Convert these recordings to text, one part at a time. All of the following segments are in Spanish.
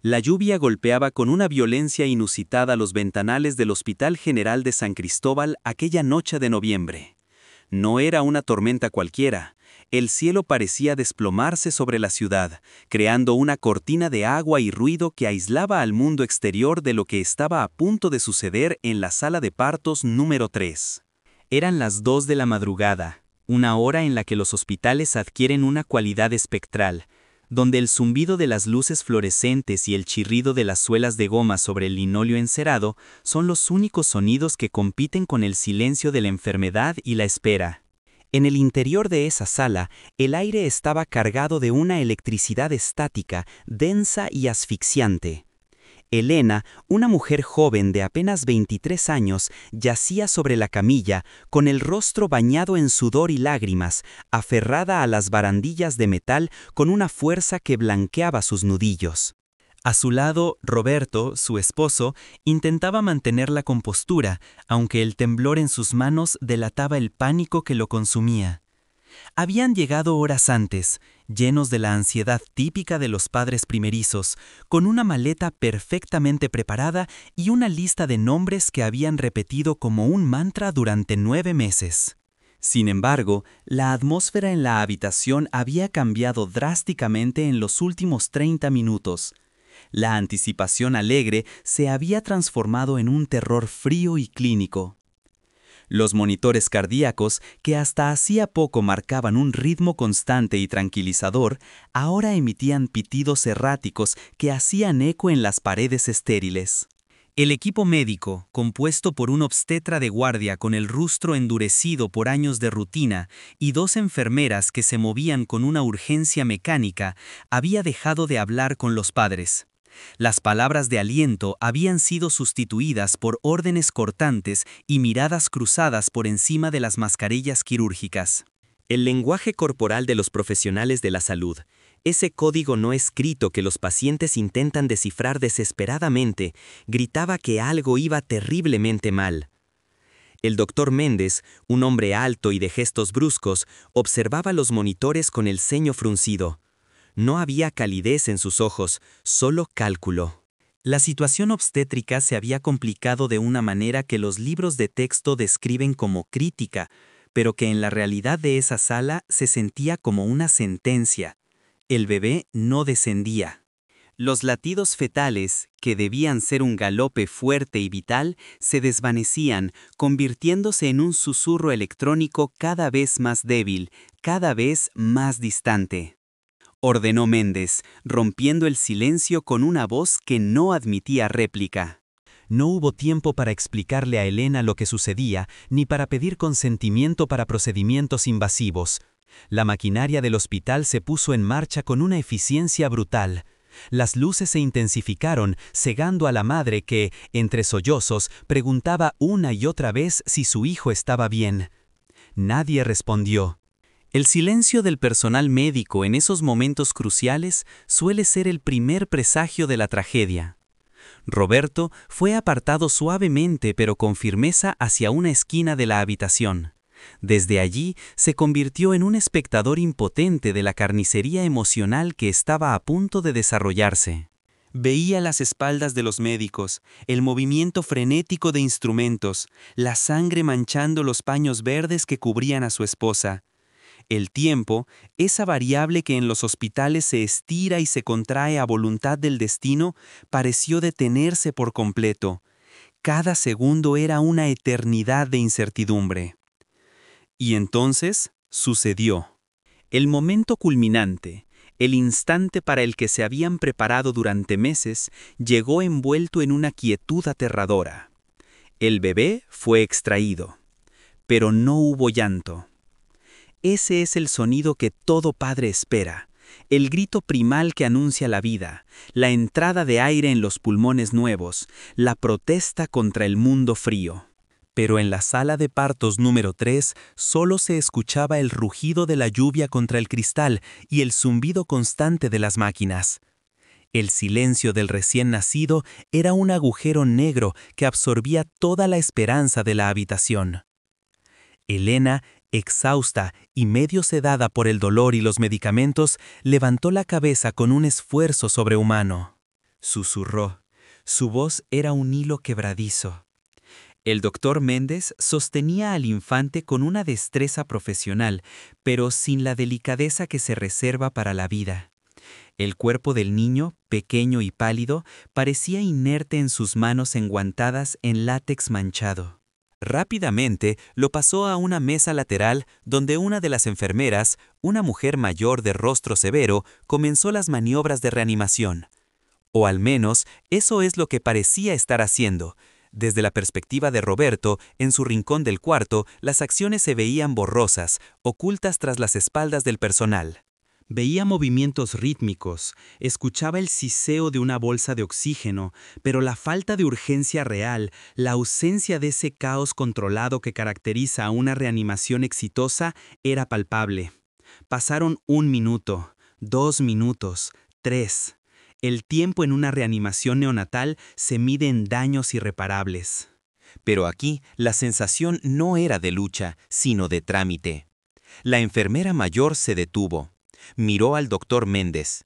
La lluvia golpeaba con una violencia inusitada los ventanales del Hospital General de San Cristóbal aquella noche de noviembre. No era una tormenta cualquiera. El cielo parecía desplomarse sobre la ciudad, creando una cortina de agua y ruido que aislaba al mundo exterior de lo que estaba a punto de suceder en la sala de partos número 3. Eran las 2 de la madrugada, una hora en la que los hospitales adquieren una cualidad espectral, donde el zumbido de las luces fluorescentes y el chirrido de las suelas de goma sobre el linóleo encerado son los únicos sonidos que compiten con el silencio de la enfermedad y la espera. En el interior de esa sala, el aire estaba cargado de una electricidad estática, densa y asfixiante. Elena, una mujer joven de apenas 23 años, yacía sobre la camilla, con el rostro bañado en sudor y lágrimas, aferrada a las barandillas de metal con una fuerza que blanqueaba sus nudillos. A su lado, Roberto, su esposo, intentaba mantener la compostura, aunque el temblor en sus manos delataba el pánico que lo consumía. Habían llegado horas antes, llenos de la ansiedad típica de los padres primerizos, con una maleta perfectamente preparada y una lista de nombres que habían repetido como un mantra durante 9 meses. Sin embargo, la atmósfera en la habitación había cambiado drásticamente en los últimos 30 minutos. La anticipación alegre se había transformado en un terror frío y clínico. Los monitores cardíacos, que hasta hacía poco marcaban un ritmo constante y tranquilizador, ahora emitían pitidos erráticos que hacían eco en las paredes estériles. El equipo médico, compuesto por un obstetra de guardia con el rostro endurecido por años de rutina y 2 enfermeras que se movían con una urgencia mecánica, había dejado de hablar con los padres. Las palabras de aliento habían sido sustituidas por órdenes cortantes y miradas cruzadas por encima de las mascarillas quirúrgicas. El lenguaje corporal de los profesionales de la salud, ese código no escrito que los pacientes intentan descifrar desesperadamente, gritaba que algo iba terriblemente mal. El doctor Méndez, un hombre alto y de gestos bruscos, observaba los monitores con el ceño fruncido. No había calidez en sus ojos, solo cálculo. La situación obstétrica se había complicado de una manera que los libros de texto describen como crítica, pero que en la realidad de esa sala se sentía como una sentencia. El bebé no descendía. Los latidos fetales, que debían ser un galope fuerte y vital, se desvanecían, convirtiéndose en un susurro electrónico cada vez más débil, cada vez más distante. Ordenó Méndez, rompiendo el silencio con una voz que no admitía réplica. No hubo tiempo para explicarle a Elena lo que sucedía, ni para pedir consentimiento para procedimientos invasivos. La maquinaria del hospital se puso en marcha con una eficiencia brutal. Las luces se intensificaron, cegando a la madre que, entre sollozos, preguntaba una y otra vez si su hijo estaba bien. Nadie respondió. El silencio del personal médico en esos momentos cruciales suele ser el primer presagio de la tragedia. Roberto fue apartado suavemente pero con firmeza hacia una esquina de la habitación. Desde allí se convirtió en un espectador impotente de la carnicería emocional que estaba a punto de desarrollarse. Veía las espaldas de los médicos, el movimiento frenético de instrumentos, la sangre manchando los paños verdes que cubrían a su esposa. El tiempo, esa variable que en los hospitales se estira y se contrae a voluntad del destino, pareció detenerse por completo. Cada segundo era una eternidad de incertidumbre. Y entonces sucedió. El momento culminante, el instante para el que se habían preparado durante meses, llegó envuelto en una quietud aterradora. El bebé fue extraído, pero no hubo llanto. Ese es el sonido que todo padre espera, el grito primal que anuncia la vida, la entrada de aire en los pulmones nuevos, la protesta contra el mundo frío. Pero en la sala de partos número 3 solo se escuchaba el rugido de la lluvia contra el cristal y el zumbido constante de las máquinas. El silencio del recién nacido era un agujero negro que absorbía toda la esperanza de la habitación. Elena, exhausta y medio sedada por el dolor y los medicamentos, levantó la cabeza con un esfuerzo sobrehumano. susurró. Su voz era un hilo quebradizo. El doctor Méndez sostenía al infante con una destreza profesional, pero sin la delicadeza que se reserva para la vida. El cuerpo del niño, pequeño y pálido, parecía inerte en sus manos enguantadas en látex manchado. Rápidamente lo pasó a una mesa lateral donde una de las enfermeras, una mujer mayor de rostro severo, comenzó las maniobras de reanimación. O al menos eso es lo que parecía estar haciendo. Desde la perspectiva de Roberto, en su rincón del cuarto, las acciones se veían borrosas, ocultas tras las espaldas del personal. Veía movimientos rítmicos, escuchaba el siseo de una bolsa de oxígeno, pero la falta de urgencia real, la ausencia de ese caos controlado que caracteriza a una reanimación exitosa, era palpable. Pasaron 1 minuto, 2 minutos, 3. El tiempo en una reanimación neonatal se mide en daños irreparables. Pero aquí la sensación no era de lucha, sino de trámite. La enfermera mayor se detuvo. Miró al doctor Méndez.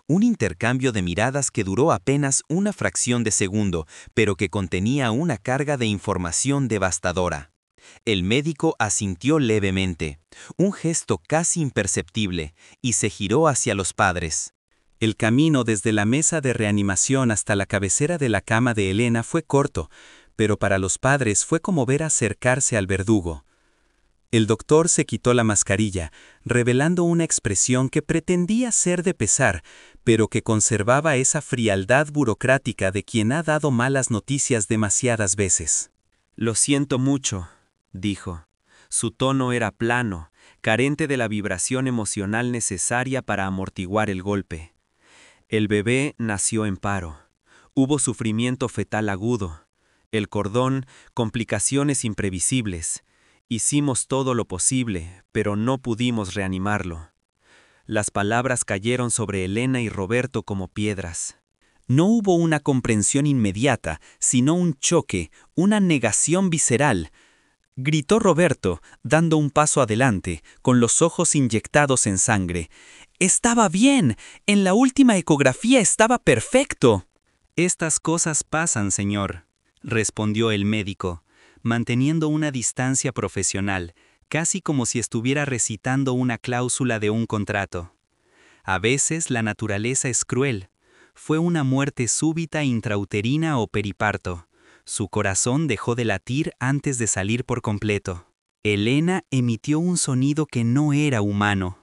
Un intercambio de miradas que duró apenas una fracción de segundo, pero que contenía una carga de información devastadora. El médico asintió levemente, un gesto casi imperceptible, y se giró hacia los padres. El camino desde la mesa de reanimación hasta la cabecera de la cama de Elena fue corto, pero para los padres fue como ver acercarse al verdugo. El doctor se quitó la mascarilla, revelando una expresión que pretendía ser de pesar, pero que conservaba esa frialdad burocrática de quien ha dado malas noticias demasiadas veces. «Lo siento mucho», dijo. Su tono era plano, carente de la vibración emocional necesaria para amortiguar el golpe. El bebé nació en paro. Hubo sufrimiento fetal agudo. El cordón, complicaciones imprevisibles. Hicimos todo lo posible, pero no pudimos reanimarlo. Las palabras cayeron sobre Elena y Roberto como piedras. No hubo una comprensión inmediata, sino un choque, una negación visceral. Gritó Roberto, dando un paso adelante, con los ojos inyectados en sangre. «¡Estaba bien! En la última ecografía estaba perfecto». «Estas cosas pasan, señor», respondió el médico, manteniendo una distancia profesional, casi como si estuviera recitando una cláusula de un contrato. A veces la naturaleza es cruel. Fue una muerte súbita intrauterina o periparto. Su corazón dejó de latir antes de salir por completo. Elena emitió un sonido que no era humano.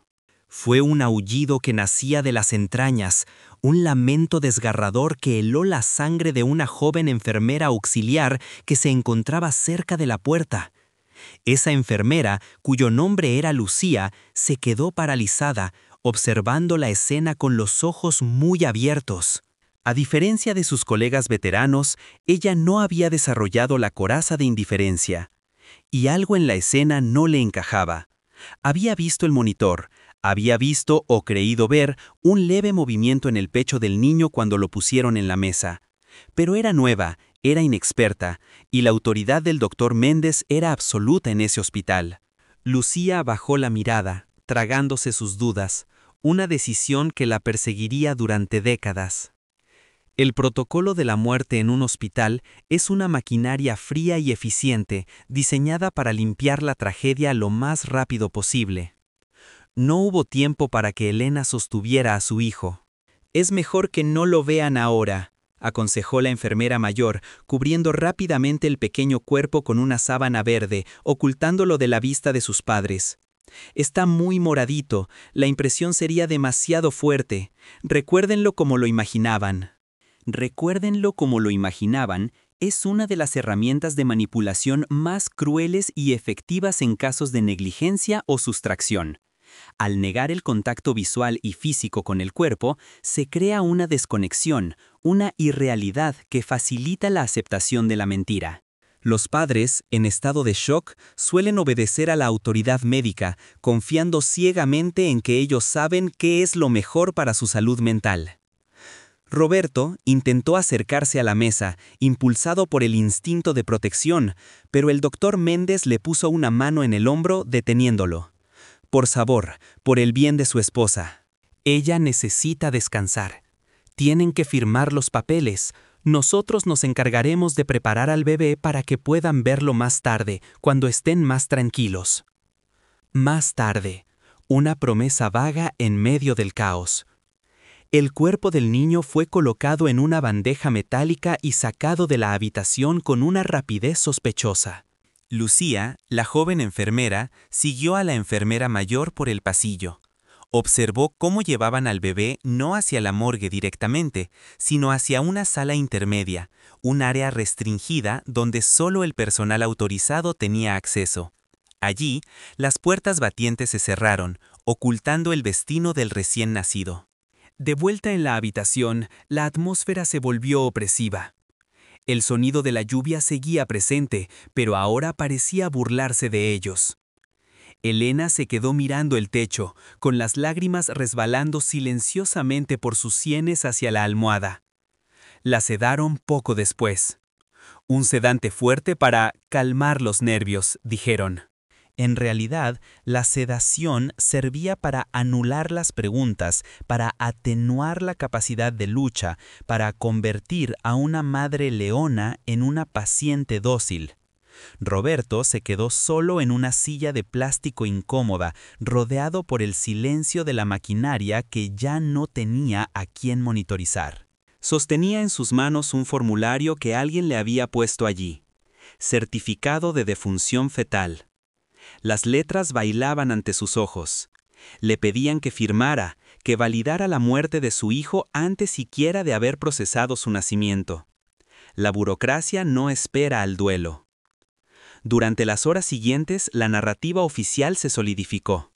Fue un aullido que nacía de las entrañas, un lamento desgarrador que heló la sangre de una joven enfermera auxiliar que se encontraba cerca de la puerta. Esa enfermera, cuyo nombre era Lucía, se quedó paralizada, observando la escena con los ojos muy abiertos. A diferencia de sus colegas veteranos, ella no había desarrollado la coraza de indiferencia. Y algo en la escena no le encajaba. Había visto el monitor, había visto o creído ver un leve movimiento en el pecho del niño cuando lo pusieron en la mesa. Pero era nueva, era inexperta, y la autoridad del doctor Méndez era absoluta en ese hospital. Lucía bajó la mirada, tragándose sus dudas, una decisión que la perseguiría durante décadas. El protocolo de la muerte en un hospital es una maquinaria fría y eficiente, diseñada para limpiar la tragedia lo más rápido posible. No hubo tiempo para que Elena sostuviera a su hijo. «Es mejor que no lo vean ahora», aconsejó la enfermera mayor, cubriendo rápidamente el pequeño cuerpo con una sábana verde, ocultándolo de la vista de sus padres. «Está muy moradito, la impresión sería demasiado fuerte. Recuérdenlo como lo imaginaban». Recuérdenlo como lo imaginaban es una de las herramientas de manipulación más crueles y efectivas en casos de negligencia o sustracción. Al negar el contacto visual y físico con el cuerpo, se crea una desconexión, una irrealidad que facilita la aceptación de la mentira. Los padres, en estado de shock, suelen obedecer a la autoridad médica, confiando ciegamente en que ellos saben qué es lo mejor para su salud mental. Roberto intentó acercarse a la mesa, impulsado por el instinto de protección, pero el doctor Méndez le puso una mano en el hombro, deteniéndolo. «Por favor, por el bien de su esposa. Ella necesita descansar. Tienen que firmar los papeles. Nosotros nos encargaremos de preparar al bebé para que puedan verlo más tarde, cuando estén más tranquilos. Más tarde, una promesa vaga en medio del caos. El cuerpo del niño fue colocado en una bandeja metálica y sacado de la habitación con una rapidez sospechosa. Lucía, la joven enfermera, siguió a la enfermera mayor por el pasillo. Observó cómo llevaban al bebé no hacia la morgue directamente, sino hacia una sala intermedia, un área restringida donde solo el personal autorizado tenía acceso. Allí, las puertas batientes se cerraron, ocultando el destino del recién nacido. De vuelta en la habitación, la atmósfera se volvió opresiva. El sonido de la lluvia seguía presente, pero ahora parecía burlarse de ellos. Elena se quedó mirando el techo, con las lágrimas resbalando silenciosamente por sus sienes hacia la almohada. La sedaron poco después. Un sedante fuerte para calmar los nervios, dijeron. En realidad, la sedación servía para anular las preguntas, para atenuar la capacidad de lucha, para convertir a una madre leona en una paciente dócil. Roberto se quedó solo en una silla de plástico incómoda, rodeado por el silencio de la maquinaria que ya no tenía a quién monitorizar. Sostenía en sus manos un formulario que alguien le había puesto allí. Certificado de defunción fetal. Las letras bailaban ante sus ojos. Le pedían que firmara, que validara la muerte de su hijo antes siquiera de haber procesado su nacimiento. La burocracia no espera al duelo. Durante las horas siguientes, la narrativa oficial se solidificó.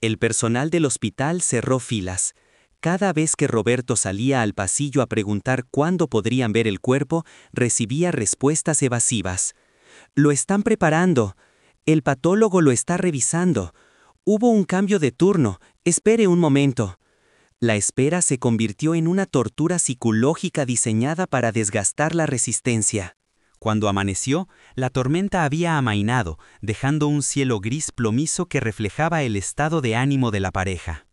El personal del hospital cerró filas. Cada vez que Roberto salía al pasillo a preguntar cuándo podrían ver el cuerpo, recibía respuestas evasivas. «Lo están preparando. El patólogo lo está revisando. Hubo un cambio de turno. Espere un momento». La espera se convirtió en una tortura psicológica diseñada para desgastar la resistencia. Cuando amaneció, la tormenta había amainado, dejando un cielo gris plomizo que reflejaba el estado de ánimo de la pareja.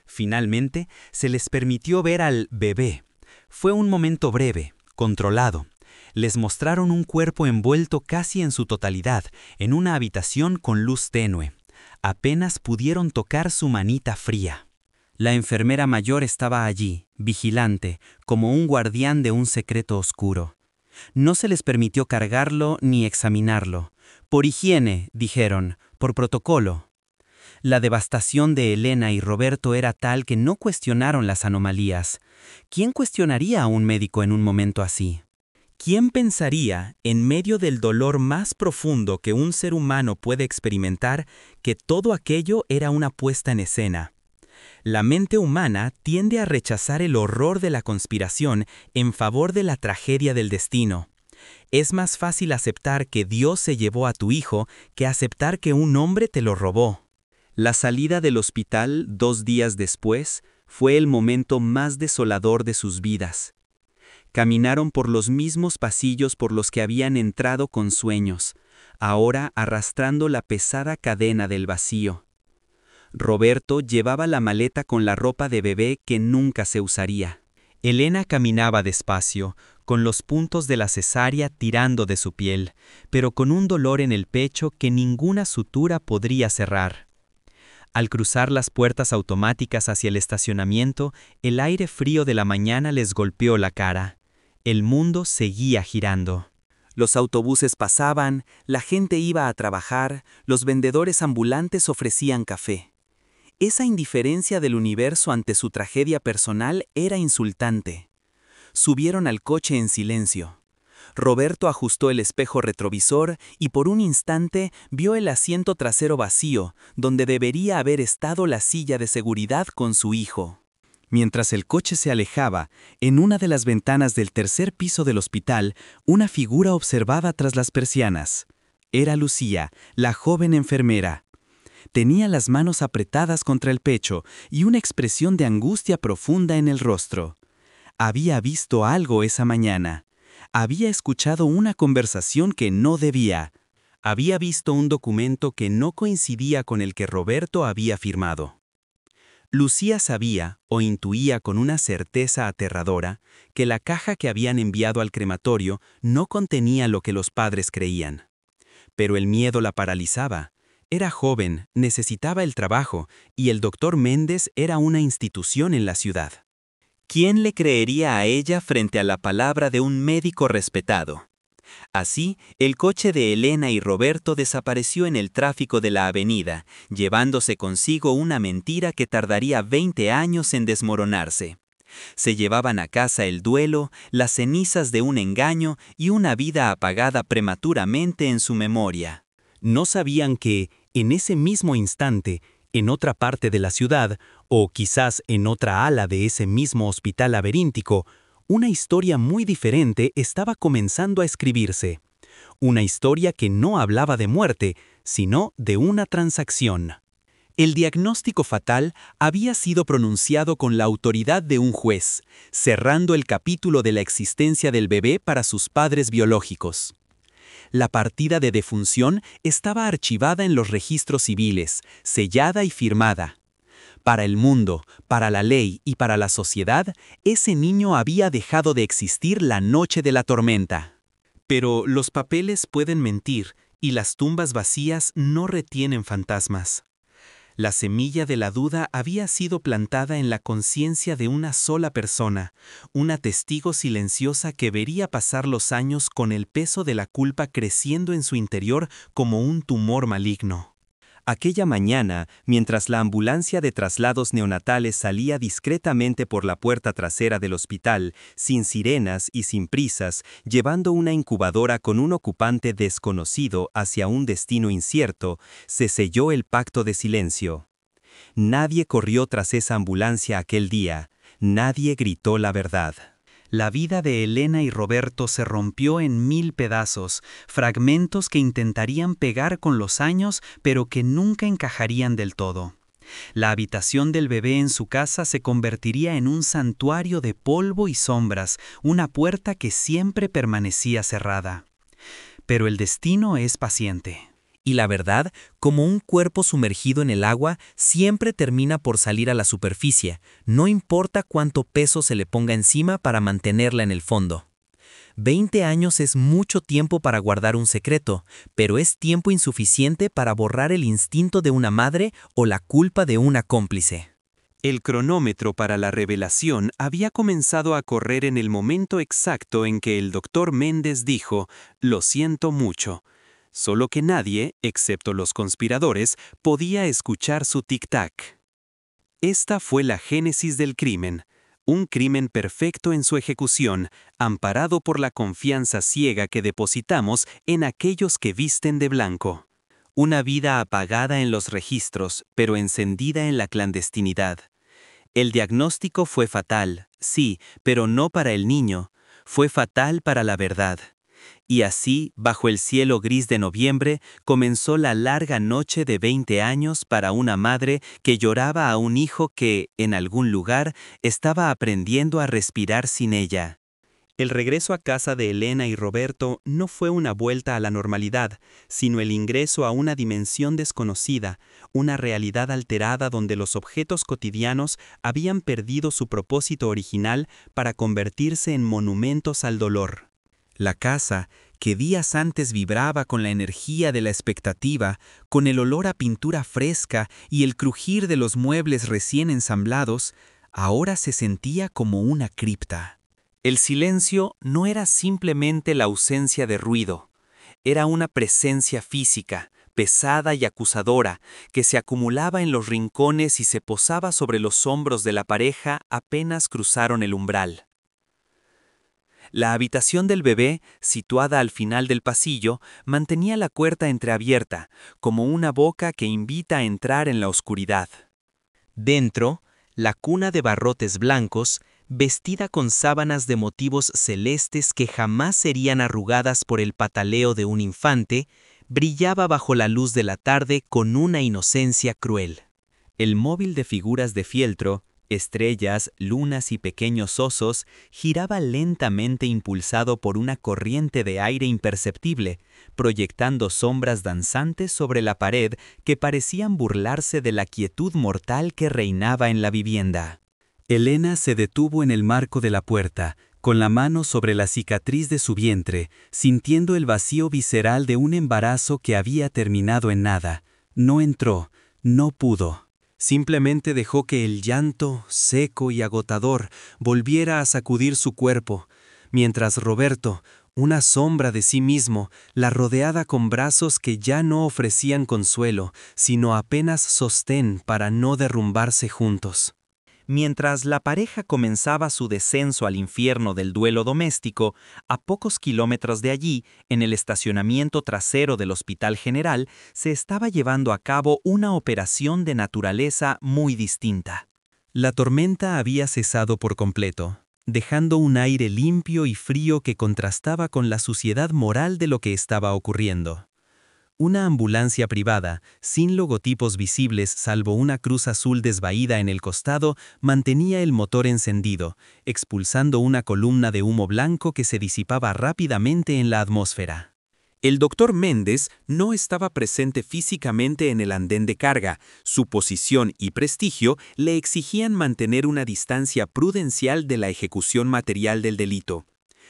Finalmente, se les permitió ver al bebé. Fue un momento breve, controlado. Les mostraron un cuerpo envuelto casi en su totalidad, en una habitación con luz tenue. Apenas pudieron tocar su manita fría. La enfermera mayor estaba allí, vigilante, como un guardián de un secreto oscuro. No se les permitió cargarlo ni examinarlo. Por higiene, dijeron, por protocolo. La devastación de Elena y Roberto era tal que no cuestionaron las anomalías. ¿Quién cuestionaría a un médico en un momento así? ¿Quién pensaría, en medio del dolor más profundo que un ser humano puede experimentar, que todo aquello era una puesta en escena? La mente humana tiende a rechazar el horror de la conspiración en favor de la tragedia del destino. Es más fácil aceptar que Dios se llevó a tu hijo que aceptar que un hombre te lo robó. La salida del hospital 2 días después fue el momento más desolador de sus vidas. Caminaron por los mismos pasillos por los que habían entrado con sueños, ahora arrastrando la pesada cadena del vacío. Roberto llevaba la maleta con la ropa de bebé que nunca se usaría. Elena caminaba despacio, con los puntos de la cesárea tirando de su piel, pero con un dolor en el pecho que ninguna sutura podría cerrar. Al cruzar las puertas automáticas hacia el estacionamiento, el aire frío de la mañana les golpeó la cara. El mundo seguía girando. Los autobuses pasaban, la gente iba a trabajar, los vendedores ambulantes ofrecían café. Esa indiferencia del universo ante su tragedia personal era insultante. Subieron al coche en silencio. Roberto ajustó el espejo retrovisor y por un instante vio el asiento trasero vacío, donde debería haber estado la silla de seguridad con su hijo. Mientras el coche se alejaba, en una de las ventanas del tercer piso del hospital, una figura observaba tras las persianas. Era Lucía, la joven enfermera. Tenía las manos apretadas contra el pecho y una expresión de angustia profunda en el rostro. Había visto algo esa mañana. Había escuchado una conversación que no debía. Había visto un documento que no coincidía con el que Roberto había firmado. Lucía sabía, o intuía con una certeza aterradora, que la caja que habían enviado al crematorio no contenía lo que los padres creían. Pero el miedo la paralizaba. Era joven, necesitaba el trabajo, y el doctor Méndez era una institución en la ciudad. ¿Quién le creería a ella frente a la palabra de un médico respetado? Así, el coche de Elena y Roberto desapareció en el tráfico de la avenida, llevándose consigo una mentira que tardaría 20 años en desmoronarse. Se llevaban a casa el duelo, las cenizas de un engaño y una vida apagada prematuramente en su memoria. No sabían que, en ese mismo instante, en otra parte de la ciudad, o quizás en otra ala de ese mismo hospital laberíntico, una historia muy diferente estaba comenzando a escribirse. Una historia que no hablaba de muerte, sino de una transacción. El diagnóstico fatal había sido pronunciado con la autoridad de un juez, cerrando el capítulo de la existencia del bebé para sus padres biológicos. La partida de defunción estaba archivada en los registros civiles, sellada y firmada. Para el mundo, para la ley y para la sociedad, ese niño había dejado de existir la noche de la tormenta. Pero los papeles pueden mentir y las tumbas vacías no retienen fantasmas. La semilla de la duda había sido plantada en la conciencia de una sola persona, una testigo silenciosa que vería pasar los años con el peso de la culpa creciendo en su interior como un tumor maligno. Aquella mañana, mientras la ambulancia de traslados neonatales salía discretamente por la puerta trasera del hospital, sin sirenas y sin prisas, llevando una incubadora con un ocupante desconocido hacia un destino incierto, se selló el pacto de silencio. Nadie corrió tras esa ambulancia aquel día, nadie gritó la verdad. La vida de Elena y Roberto se rompió en 1000 pedazos, fragmentos que intentarían pegar con los años, pero que nunca encajarían del todo. La habitación del bebé en su casa se convertiría en un santuario de polvo y sombras, una puerta que siempre permanecía cerrada. Pero el destino es paciente. Y la verdad, como un cuerpo sumergido en el agua, siempre termina por salir a la superficie, no importa cuánto peso se le ponga encima para mantenerla en el fondo. 20 años es mucho tiempo para guardar un secreto, pero es tiempo insuficiente para borrar el instinto de una madre o la culpa de una cómplice. El cronómetro para la revelación había comenzado a correr en el momento exacto en que el doctor Méndez dijo: «Lo siento mucho». Solo que nadie, excepto los conspiradores, podía escuchar su tic-tac. Esta fue la génesis del crimen, un crimen perfecto en su ejecución, amparado por la confianza ciega que depositamos en aquellos que visten de blanco. Una vida apagada en los registros, pero encendida en la clandestinidad. El diagnóstico fue fatal, sí, pero no para el niño, fue fatal para la verdad. Y así, bajo el cielo gris de noviembre, comenzó la larga noche de 20 años para una madre que lloraba a un hijo que, en algún lugar, estaba aprendiendo a respirar sin ella. El regreso a casa de Elena y Roberto no fue una vuelta a la normalidad, sino el ingreso a una dimensión desconocida, una realidad alterada donde los objetos cotidianos habían perdido su propósito original para convertirse en monumentos al dolor. La casa, que días antes vibraba con la energía de la expectativa, con el olor a pintura fresca y el crujir de los muebles recién ensamblados, ahora se sentía como una cripta. El silencio no era simplemente la ausencia de ruido, era una presencia física, pesada y acusadora, que se acumulaba en los rincones y se posaba sobre los hombros de la pareja apenas cruzaron el umbral. La habitación del bebé, situada al final del pasillo, mantenía la puerta entreabierta, como una boca que invita a entrar en la oscuridad. Dentro, la cuna de barrotes blancos, vestida con sábanas de motivos celestes que jamás serían arrugadas por el pataleo de un infante, brillaba bajo la luz de la tarde con una inocencia cruel. El móvil de figuras de fieltro, Estrellas, lunas y pequeños osos, giraba lentamente impulsado por una corriente de aire imperceptible, proyectando sombras danzantes sobre la pared que parecían burlarse de la quietud mortal que reinaba en la vivienda. Elena se detuvo en el marco de la puerta, con la mano sobre la cicatriz de su vientre, sintiendo el vacío visceral de un embarazo que había terminado en nada. No entró, no pudo. Simplemente dejó que el llanto, seco y agotador, volviera a sacudir su cuerpo, mientras Roberto, una sombra de sí mismo, la rodeaba con brazos que ya no ofrecían consuelo, sino apenas sostén para no derrumbarse juntos. Mientras la pareja comenzaba su descenso al infierno del duelo doméstico, a pocos kilómetros de allí, en el estacionamiento trasero del Hospital General, se estaba llevando a cabo una operación de naturaleza muy distinta. La tormenta había cesado por completo, dejando un aire limpio y frío que contrastaba con la suciedad moral de lo que estaba ocurriendo. Una ambulancia privada, sin logotipos visibles salvo una cruz azul desvaída en el costado, mantenía el motor encendido, expulsando una columna de humo blanco que se disipaba rápidamente en la atmósfera. El doctor Méndez no estaba presente físicamente en el andén de carga. Su posición y prestigio le exigían mantener una distancia prudencial de la ejecución material del delito.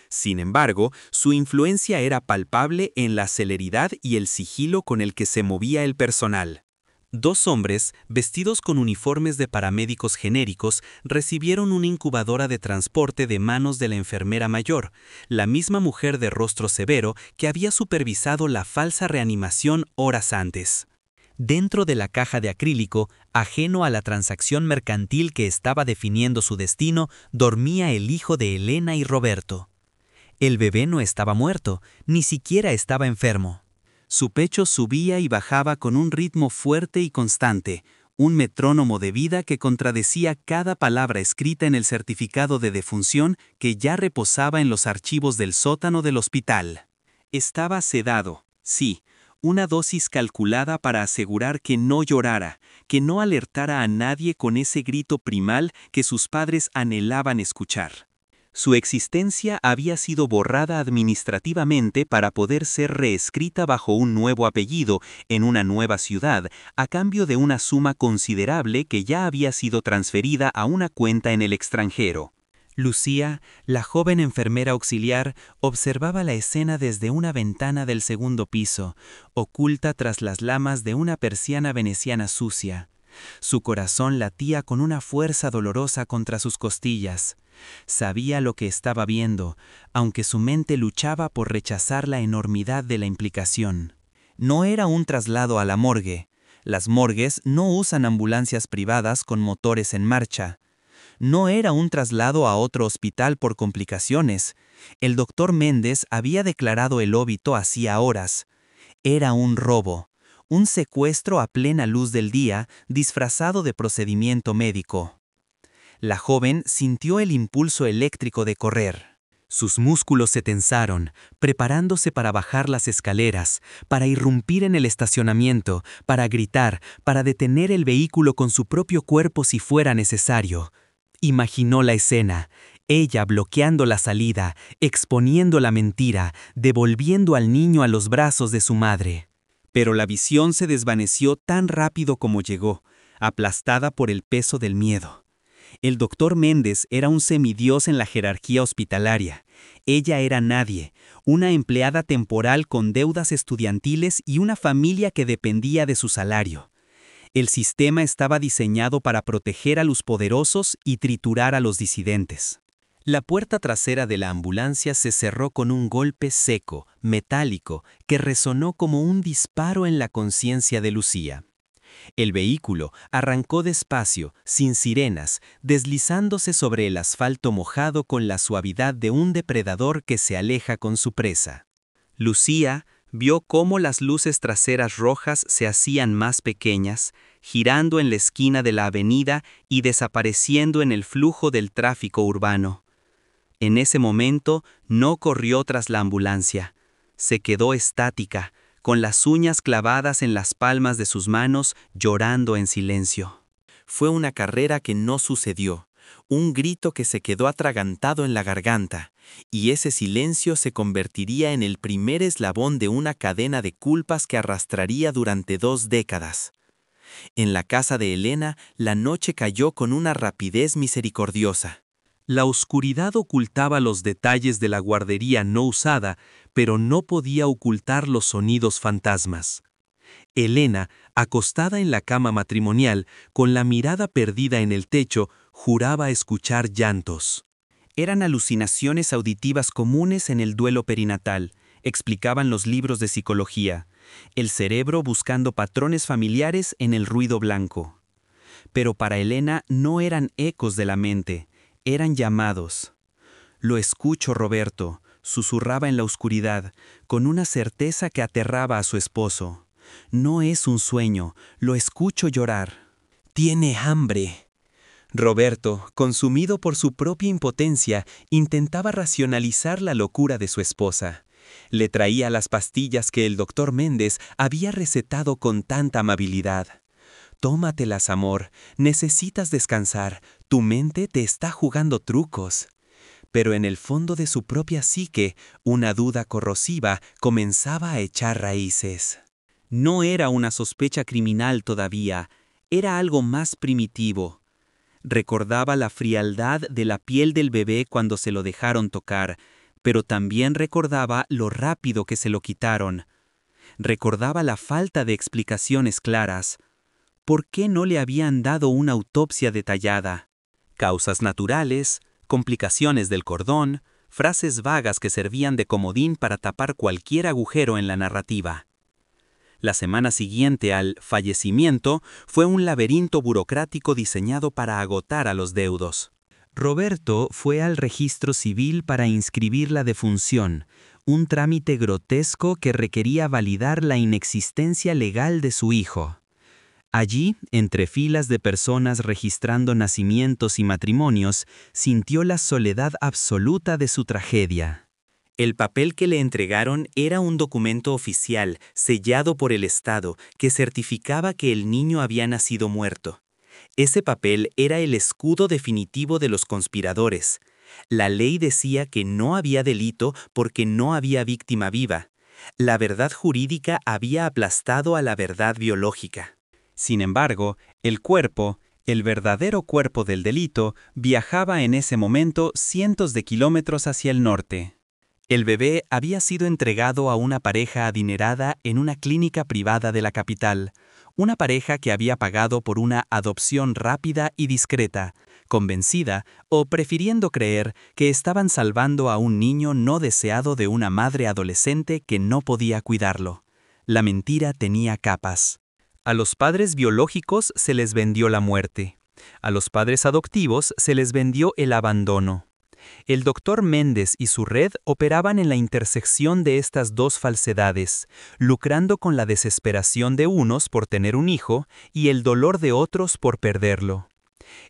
Sin embargo, su influencia era palpable en la celeridad y el sigilo con el que se movía el personal. Dos hombres, vestidos con uniformes de paramédicos genéricos, recibieron una incubadora de transporte de manos de la enfermera mayor, la misma mujer de rostro severo que había supervisado la falsa reanimación horas antes. Dentro de la caja de acrílico, ajeno a la transacción mercantil que estaba definiendo su destino, dormía el hijo de Elena y Roberto. El bebé no estaba muerto, ni siquiera estaba enfermo. Su pecho subía y bajaba con un ritmo fuerte y constante, un metrónomo de vida que contradecía cada palabra escrita en el certificado de defunción que ya reposaba en los archivos del sótano del hospital. Estaba sedado, sí, una dosis calculada para asegurar que no llorara, que no alertara a nadie con ese grito primal que sus padres anhelaban escuchar. Su existencia había sido borrada administrativamente para poder ser reescrita bajo un nuevo apellido en una nueva ciudad, a cambio de una suma considerable que ya había sido transferida a una cuenta en el extranjero. Lucía, la joven enfermera auxiliar, observaba la escena desde una ventana del segundo piso, oculta tras las lamas de una persiana veneciana sucia. Su corazón latía con una fuerza dolorosa contra sus costillas. Sabía lo que estaba viendo, aunque su mente luchaba por rechazar la enormidad de la implicación. No era un traslado a la morgue. Las morgues no usan ambulancias privadas con motores en marcha. No era un traslado a otro hospital por complicaciones. El doctor Méndez había declarado el óbito hacía horas. Era un robo. Un secuestro a plena luz del día, disfrazado de procedimiento médico. La joven sintió el impulso eléctrico de correr. Sus músculos se tensaron, preparándose para bajar las escaleras, para irrumpir en el estacionamiento, para gritar, para detener el vehículo con su propio cuerpo si fuera necesario. Imaginó la escena, ella bloqueando la salida, exponiendo la mentira, devolviendo al niño a los brazos de su madre. Pero la visión se desvaneció tan rápido como llegó, aplastada por el peso del miedo. El doctor Méndez era un semidios en la jerarquía hospitalaria. Ella era nadie, una empleada temporal con deudas estudiantiles y una familia que dependía de su salario. El sistema estaba diseñado para proteger a los poderosos y triturar a los disidentes. La puerta trasera de la ambulancia se cerró con un golpe seco, metálico, que resonó como un disparo en la conciencia de Lucía. El vehículo arrancó despacio, sin sirenas, deslizándose sobre el asfalto mojado con la suavidad de un depredador que se aleja con su presa. Lucía vio cómo las luces traseras rojas se hacían más pequeñas, girando en la esquina de la avenida y desapareciendo en el flujo del tráfico urbano. En ese momento no corrió tras la ambulancia. Se quedó estática, con las uñas clavadas en las palmas de sus manos, llorando en silencio. Fue una carrera que no sucedió, un grito que se quedó atragantado en la garganta, y ese silencio se convertiría en el primer eslabón de una cadena de culpas que arrastraría durante 2 décadas. En la casa de Elena, la noche cayó con una rapidez misericordiosa. La oscuridad ocultaba los detalles de la guardería no usada, pero no podía ocultar los sonidos fantasmas. Elena, acostada en la cama matrimonial, con la mirada perdida en el techo, juraba escuchar llantos. Eran alucinaciones auditivas comunes en el duelo perinatal, explicaban los libros de psicología. El cerebro buscando patrones familiares en el ruido blanco. Pero para Elena no eran ecos de la mente, eran llamados. «Lo escucho, Roberto», susurraba en la oscuridad, con una certeza que aterraba a su esposo. «No es un sueño, lo escucho llorar». «Tiene hambre». Roberto, consumido por su propia impotencia, intentaba racionalizar la locura de su esposa. Le traía las pastillas que el doctor Méndez había recetado con tanta amabilidad. «Tómatelas, amor, necesitas descansar, tu mente te está jugando trucos». Pero en el fondo de su propia psique, una duda corrosiva comenzaba a echar raíces. No era una sospecha criminal todavía, era algo más primitivo. Recordaba la frialdad de la piel del bebé cuando se lo dejaron tocar, pero también recordaba lo rápido que se lo quitaron. Recordaba la falta de explicaciones claras. ¿Por qué no le habían dado una autopsia detallada? Causas naturales, complicaciones del cordón, frases vagas que servían de comodín para tapar cualquier agujero en la narrativa. La semana siguiente al fallecimiento fue un laberinto burocrático diseñado para agotar a los deudos. Roberto fue al registro civil para inscribir la defunción, un trámite grotesco que requería validar la inexistencia legal de su hijo. Allí, entre filas de personas registrando nacimientos y matrimonios, sintió la soledad absoluta de su tragedia. El papel que le entregaron era un documento oficial, sellado por el Estado, que certificaba que el niño había nacido muerto. Ese papel era el escudo definitivo de los conspiradores. La ley decía que no había delito porque no había víctima viva. La verdad jurídica había aplastado a la verdad biológica. Sin embargo, el cuerpo, el verdadero cuerpo del delito, viajaba en ese momento cientos de kilómetros hacia el norte. El bebé había sido entregado a una pareja adinerada en una clínica privada de la capital, una pareja que había pagado por una adopción rápida y discreta, convencida o prefiriendo creer que estaban salvando a un niño no deseado de una madre adolescente que no podía cuidarlo. La mentira tenía capas. A los padres biológicos se les vendió la muerte. A los padres adoptivos se les vendió el abandono. El doctor Méndez y su red operaban en la intersección de estas dos falsedades, lucrando con la desesperación de unos por tener un hijo y el dolor de otros por perderlo.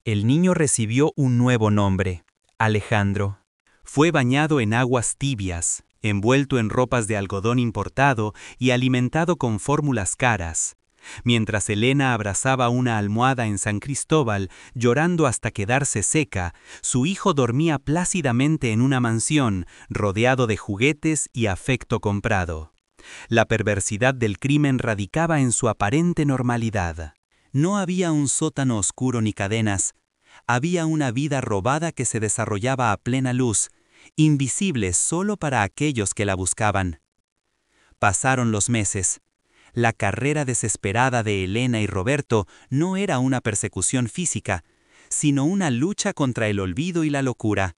El niño recibió un nuevo nombre, Alejandro. Fue bañado en aguas tibias, envuelto en ropas de algodón importado y alimentado con fórmulas caras. Mientras Elena abrazaba una almohada en San Cristóbal, llorando hasta quedarse seca, su hijo dormía plácidamente en una mansión, rodeado de juguetes y afecto comprado. La perversidad del crimen radicaba en su aparente normalidad. No había un sótano oscuro ni cadenas. Había una vida robada que se desarrollaba a plena luz, invisible solo para aquellos que la buscaban. Pasaron los meses. La carrera desesperada de Elena y Roberto no era una persecución física, sino una lucha contra el olvido y la locura.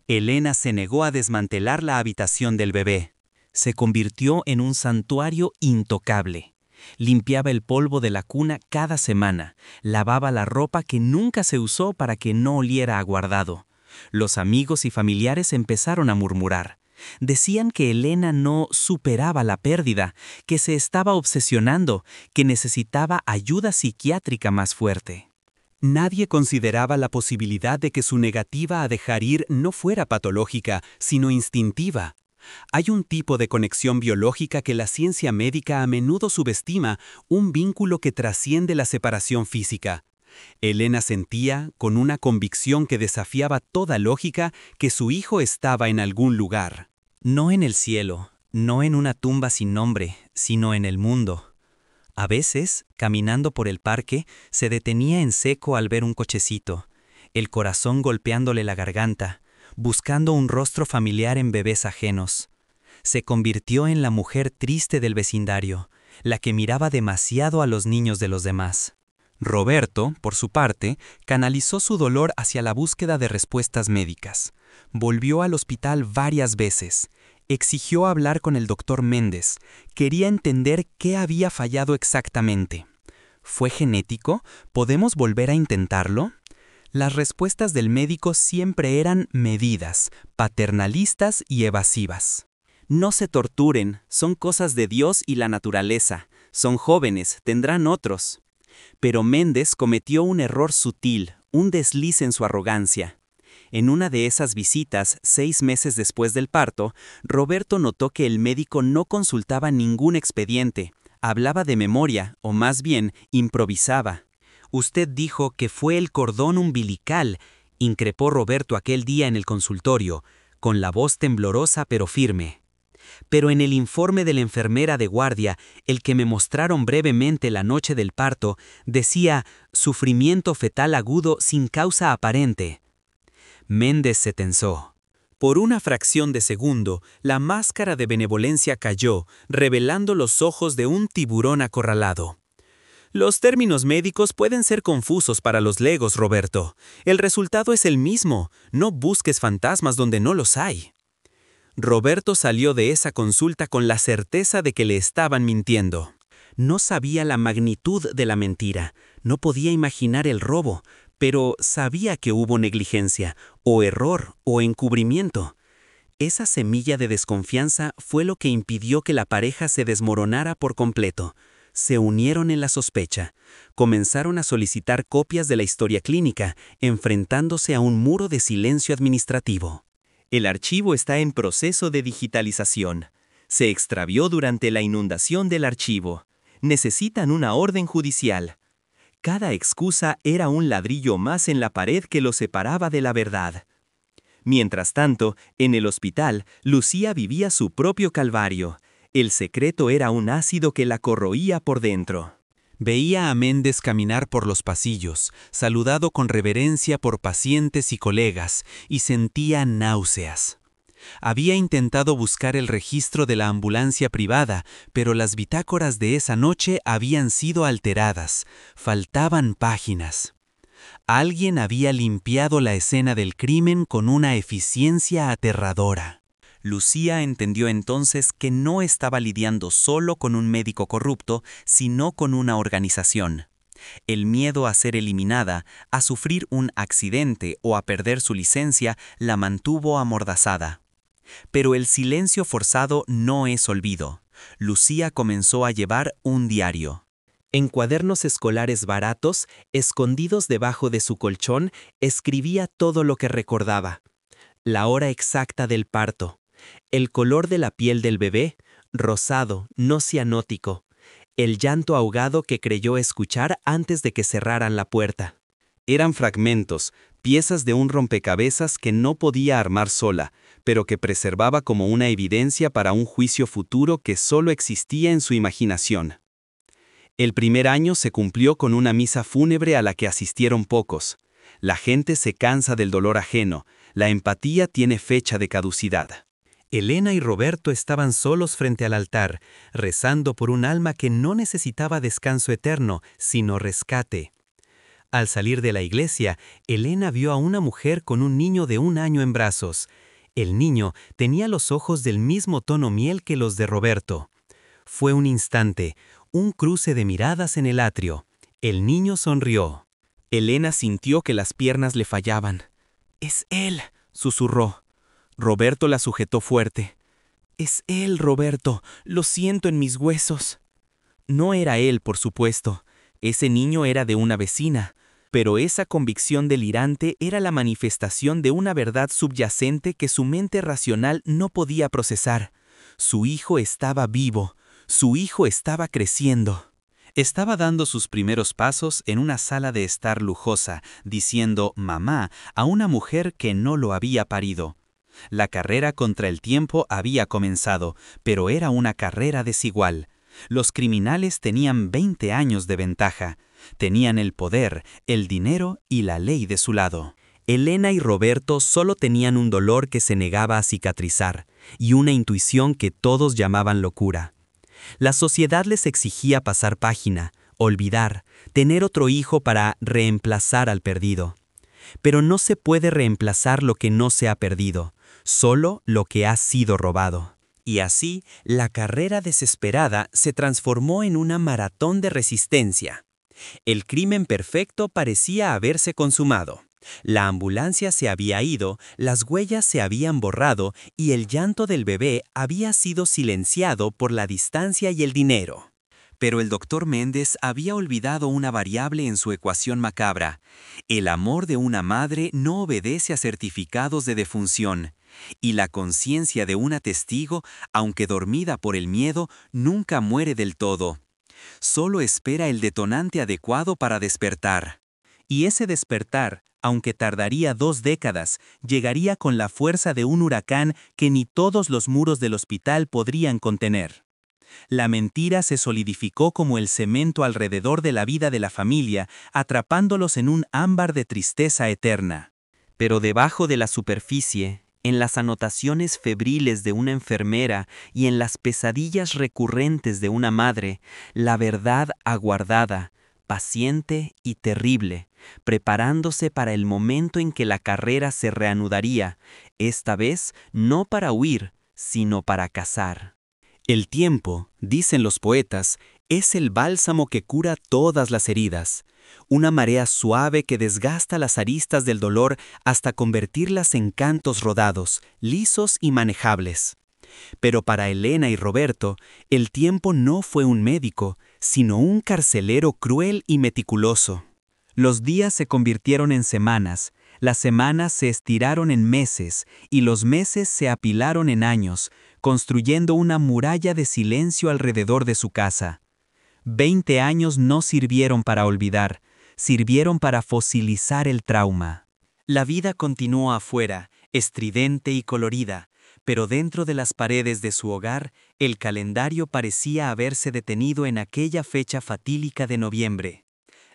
Elena se negó a desmantelar la habitación del bebé. Se convirtió en un santuario intocable. Limpiaba el polvo de la cuna cada semana, lavaba la ropa que nunca se usó para que no oliera a guardado. Los amigos y familiares empezaron a murmurar. Decían que Elena no superaba la pérdida, que se estaba obsesionando, que necesitaba ayuda psiquiátrica más fuerte. Nadie consideraba la posibilidad de que su negativa a dejar ir no fuera patológica, sino instintiva. Hay un tipo de conexión biológica que la ciencia médica a menudo subestima, un vínculo que trasciende la separación física. Elena sentía, con una convicción que desafiaba toda lógica, que su hijo estaba en algún lugar. No en el cielo, no en una tumba sin nombre, sino en el mundo. A veces, caminando por el parque, se detenía en seco al ver un cochecito, el corazón golpeándole la garganta, buscando un rostro familiar en bebés ajenos. Se convirtió en la mujer triste del vecindario, la que miraba demasiado a los niños de los demás. Roberto, por su parte, canalizó su dolor hacia la búsqueda de respuestas médicas. Volvió al hospital varias veces. Exigió hablar con el doctor Méndez. Quería entender qué había fallado exactamente. ¿Fue genético? ¿Podemos volver a intentarlo? Las respuestas del médico siempre eran medidas, paternalistas y evasivas. No se torturen, son cosas de Dios y la naturaleza. Son jóvenes, tendrán otros. Pero Méndez cometió un error sutil, un desliz en su arrogancia. En una de esas visitas, 6 meses después del parto, Roberto notó que el médico no consultaba ningún expediente, hablaba de memoria, o más bien, improvisaba. «Usted dijo que fue el cordón umbilical», increpó Roberto aquel día en el consultorio, con la voz temblorosa pero firme. Pero en el informe de la enfermera de guardia, el que me mostraron brevemente la noche del parto, decía «sufrimiento fetal agudo sin causa aparente». Méndez se tensó. Por una fracción de segundo, la máscara de benevolencia cayó, revelando los ojos de un tiburón acorralado. «Los términos médicos pueden ser confusos para los legos, Roberto. El resultado es el mismo. No busques fantasmas donde no los hay». Roberto salió de esa consulta con la certeza de que le estaban mintiendo. No sabía la magnitud de la mentira, no podía imaginar el robo, pero sabía que hubo negligencia, o error, o encubrimiento. Esa semilla de desconfianza fue lo que impidió que la pareja se desmoronara por completo. Se unieron en la sospecha. Comenzaron a solicitar copias de la historia clínica, enfrentándose a un muro de silencio administrativo. El archivo está en proceso de digitalización. Se extravió durante la inundación del archivo. Necesitan una orden judicial. Cada excusa era un ladrillo más en la pared que los separaba de la verdad. Mientras tanto, en el hospital, Lucía vivía su propio calvario. El secreto era un ácido que la corroía por dentro. Veía a Méndez caminar por los pasillos, saludado con reverencia por pacientes y colegas, y sentía náuseas. Había intentado buscar el registro de la ambulancia privada, pero las bitácoras de esa noche habían sido alteradas, faltaban páginas. Alguien había limpiado la escena del crimen con una eficiencia aterradora. Lucía entendió entonces que no estaba lidiando solo con un médico corrupto, sino con una organización. El miedo a ser eliminada, a sufrir un accidente o a perder su licencia la mantuvo amordazada. Pero el silencio forzado no es olvido. Lucía comenzó a llevar un diario. En cuadernos escolares baratos, escondidos debajo de su colchón, escribía todo lo que recordaba. La hora exacta del parto. El color de la piel del bebé, rosado, no cianótico. El llanto ahogado que creyó escuchar antes de que cerraran la puerta. Eran fragmentos, piezas de un rompecabezas que no podía armar sola, pero que preservaba como una evidencia para un juicio futuro que solo existía en su imaginación. El primer año se cumplió con una misa fúnebre a la que asistieron pocos. La gente se cansa del dolor ajeno, la empatía tiene fecha de caducidad. Elena y Roberto estaban solos frente al altar, rezando por un alma que no necesitaba descanso eterno, sino rescate. Al salir de la iglesia, Elena vio a una mujer con un niño de 1 año en brazos. El niño tenía los ojos del mismo tono miel que los de Roberto. Fue un instante, un cruce de miradas en el atrio. El niño sonrió. Elena sintió que las piernas le fallaban. «Es él», susurró. Roberto la sujetó fuerte. «Es él, Roberto, lo siento en mis huesos». No era él, por supuesto. Ese niño era de una vecina. Pero esa convicción delirante era la manifestación de una verdad subyacente que su mente racional no podía procesar. Su hijo estaba vivo. Su hijo estaba creciendo. Estaba dando sus primeros pasos en una sala de estar lujosa, diciendo mamá a una mujer que no lo había parido. La carrera contra el tiempo había comenzado, pero era una carrera desigual. Los criminales tenían 20 años de ventaja. Tenían el poder, el dinero y la ley de su lado. Elena y Roberto solo tenían un dolor que se negaba a cicatrizar, y una intuición que todos llamaban locura. La sociedad les exigía pasar página, olvidar, tener otro hijo para reemplazar al perdido. Pero no se puede reemplazar lo que no se ha perdido, solo lo que ha sido robado. Y así, la carrera desesperada se transformó en una maratón de resistencia. El crimen perfecto parecía haberse consumado. La ambulancia se había ido, las huellas se habían borrado y el llanto del bebé había sido silenciado por la distancia y el dinero. Pero el doctor Méndez había olvidado una variable en su ecuación macabra. El amor de una madre no obedece a certificados de defunción, y la conciencia de una testigo, aunque dormida por el miedo, nunca muere del todo. Solo espera el detonante adecuado para despertar. Y ese despertar, aunque tardaría 2 décadas, llegaría con la fuerza de un huracán que ni todos los muros del hospital podrían contener. La mentira se solidificó como el cemento alrededor de la vida de la familia, atrapándolos en un ámbar de tristeza eterna. Pero debajo de la superficie, en las anotaciones febriles de una enfermera y en las pesadillas recurrentes de una madre, la verdad aguardada, paciente y terrible, preparándose para el momento en que la carrera se reanudaría, esta vez no para huir, sino para cazar. El tiempo, dicen los poetas, es el bálsamo que cura todas las heridas, una marea suave que desgasta las aristas del dolor hasta convertirlas en cantos rodados, lisos y manejables. Pero para Elena y Roberto, el tiempo no fue un médico, sino un carcelero cruel y meticuloso. Los días se convirtieron en semanas, las semanas se estiraron en meses y los meses se apilaron en años, construyendo una muralla de silencio alrededor de su casa. 20 años no sirvieron para olvidar, sirvieron para fosilizar el trauma. La vida continuó afuera, estridente y colorida, pero dentro de las paredes de su hogar, el calendario parecía haberse detenido en aquella fecha fatídica de noviembre.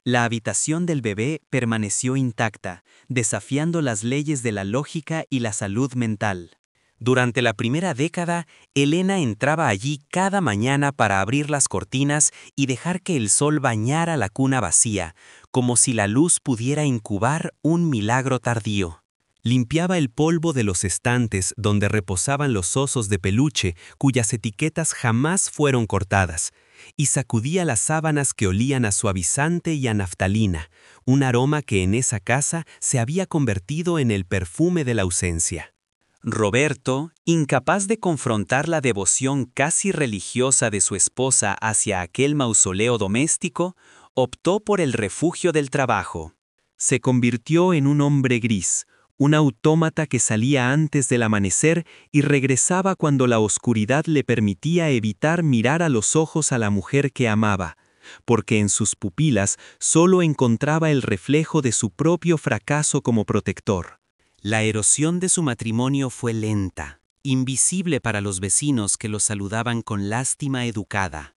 La habitación del bebé permaneció intacta, desafiando las leyes de la lógica y la salud mental. Durante la primera década, Elena entraba allí cada mañana para abrir las cortinas y dejar que el sol bañara la cuna vacía, como si la luz pudiera incubar un milagro tardío. Limpiaba el polvo de los estantes donde reposaban los osos de peluche cuyas etiquetas jamás fueron cortadas, y sacudía las sábanas que olían a suavizante y a naftalina, un aroma que en esa casa se había convertido en el perfume de la ausencia. Roberto, incapaz de confrontar la devoción casi religiosa de su esposa hacia aquel mausoleo doméstico, optó por el refugio del trabajo. Se convirtió en un hombre gris, un autómata que salía antes del amanecer y regresaba cuando la oscuridad le permitía evitar mirar a los ojos a la mujer que amaba, porque en sus pupilas solo encontraba el reflejo de su propio fracaso como protector. La erosión de su matrimonio fue lenta, invisible para los vecinos que lo saludaban con lástima educada.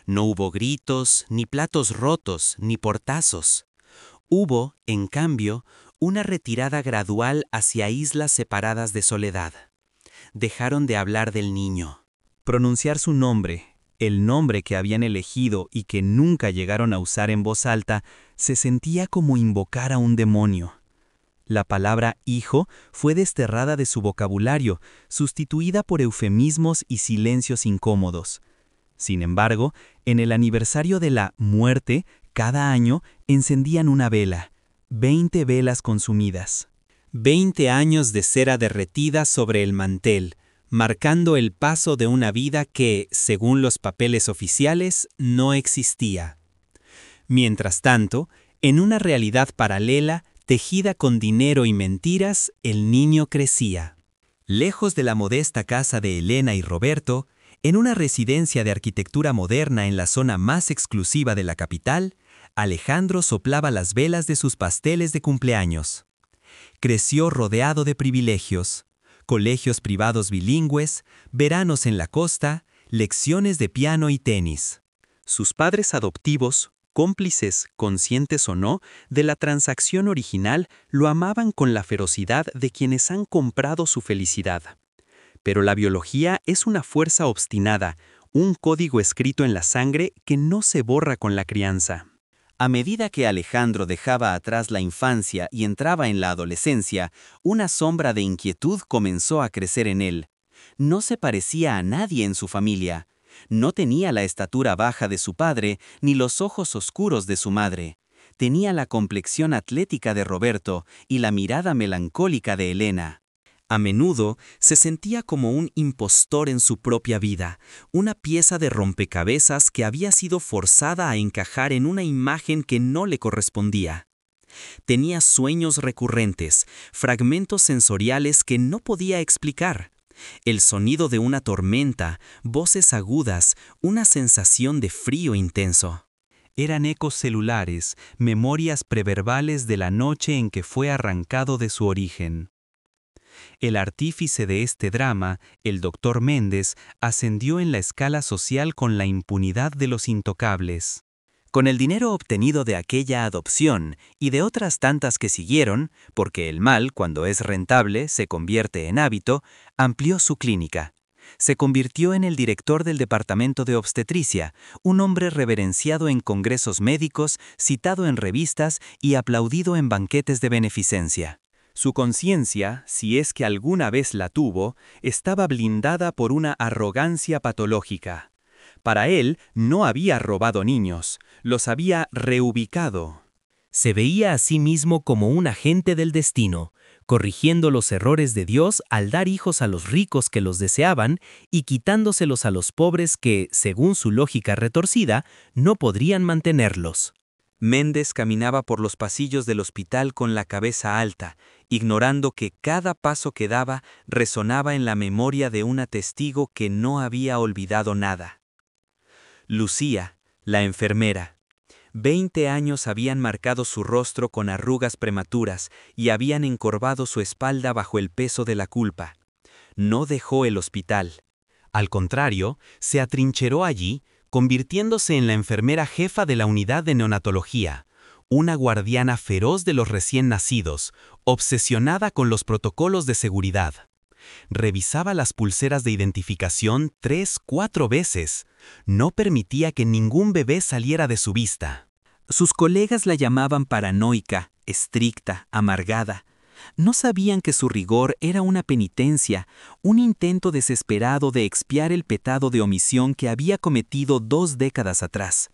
No hubo gritos, ni platos rotos, ni portazos. Hubo, en cambio, una retirada gradual hacia islas separadas de soledad. Dejaron de hablar del niño. Pronunciar su nombre, el nombre que habían elegido y que nunca llegaron a usar en voz alta, se sentía como invocar a un demonio. La palabra hijo fue desterrada de su vocabulario, sustituida por eufemismos y silencios incómodos. Sin embargo, en el aniversario de la muerte, cada año encendían una vela, 20 velas consumidas. 20 años de cera derretida sobre el mantel, marcando el paso de una vida que, según los papeles oficiales, no existía. Mientras tanto, en una realidad paralela, tejida con dinero y mentiras, el niño crecía. Lejos de la modesta casa de Elena y Roberto, en una residencia de arquitectura moderna en la zona más exclusiva de la capital, Alejandro soplaba las velas de sus pasteles de cumpleaños. Creció rodeado de privilegios, colegios privados bilingües, veranos en la costa, lecciones de piano y tenis. Sus padres adoptivos, cómplices, conscientes o no, de la transacción original, lo amaban con la ferocidad de quienes han comprado su felicidad. Pero la biología es una fuerza obstinada, un código escrito en la sangre que no se borra con la crianza. A medida que Alejandro dejaba atrás la infancia y entraba en la adolescencia, una sombra de inquietud comenzó a crecer en él. No se parecía a nadie en su familia. No tenía la estatura baja de su padre ni los ojos oscuros de su madre. Tenía la complexión atlética de Roberto y la mirada melancólica de Elena. A menudo se sentía como un impostor en su propia vida, una pieza de rompecabezas que había sido forzada a encajar en una imagen que no le correspondía. Tenía sueños recurrentes, fragmentos sensoriales que no podía explicar. El sonido de una tormenta, voces agudas, una sensación de frío intenso. Eran ecos celulares, memorias preverbales de la noche en que fue arrancado de su origen. El artífice de este drama, el Dr. Méndez, ascendió en la escala social con la impunidad de los intocables. Con el dinero obtenido de aquella adopción y de otras tantas que siguieron, porque el mal, cuando es rentable, se convierte en hábito, amplió su clínica. Se convirtió en el director del departamento de obstetricia, un hombre reverenciado en congresos médicos, citado en revistas y aplaudido en banquetes de beneficencia. Su conciencia, si es que alguna vez la tuvo, estaba blindada por una arrogancia patológica. Para él no había robado niños, los había reubicado. Se veía a sí mismo como un agente del destino, corrigiendo los errores de Dios al dar hijos a los ricos que los deseaban y quitándoselos a los pobres que, según su lógica retorcida, no podrían mantenerlos. Méndez caminaba por los pasillos del hospital con la cabeza alta, ignorando que cada paso que daba resonaba en la memoria de una testigo que no había olvidado nada. Lucía, la enfermera. 20 años habían marcado su rostro con arrugas prematuras y habían encorvado su espalda bajo el peso de la culpa. No dejó el hospital. Al contrario, se atrincheró allí, convirtiéndose en la enfermera jefa de la unidad de neonatología, una guardiana feroz de los recién nacidos, obsesionada con los protocolos de seguridad. Revisaba las pulseras de identificación 3-4 veces. No permitía que ningún bebé saliera de su vista. Sus colegas la llamaban paranoica, estricta, amargada. No sabían que su rigor era una penitencia, un intento desesperado de expiar el pecado de omisión que había cometido 2 décadas atrás.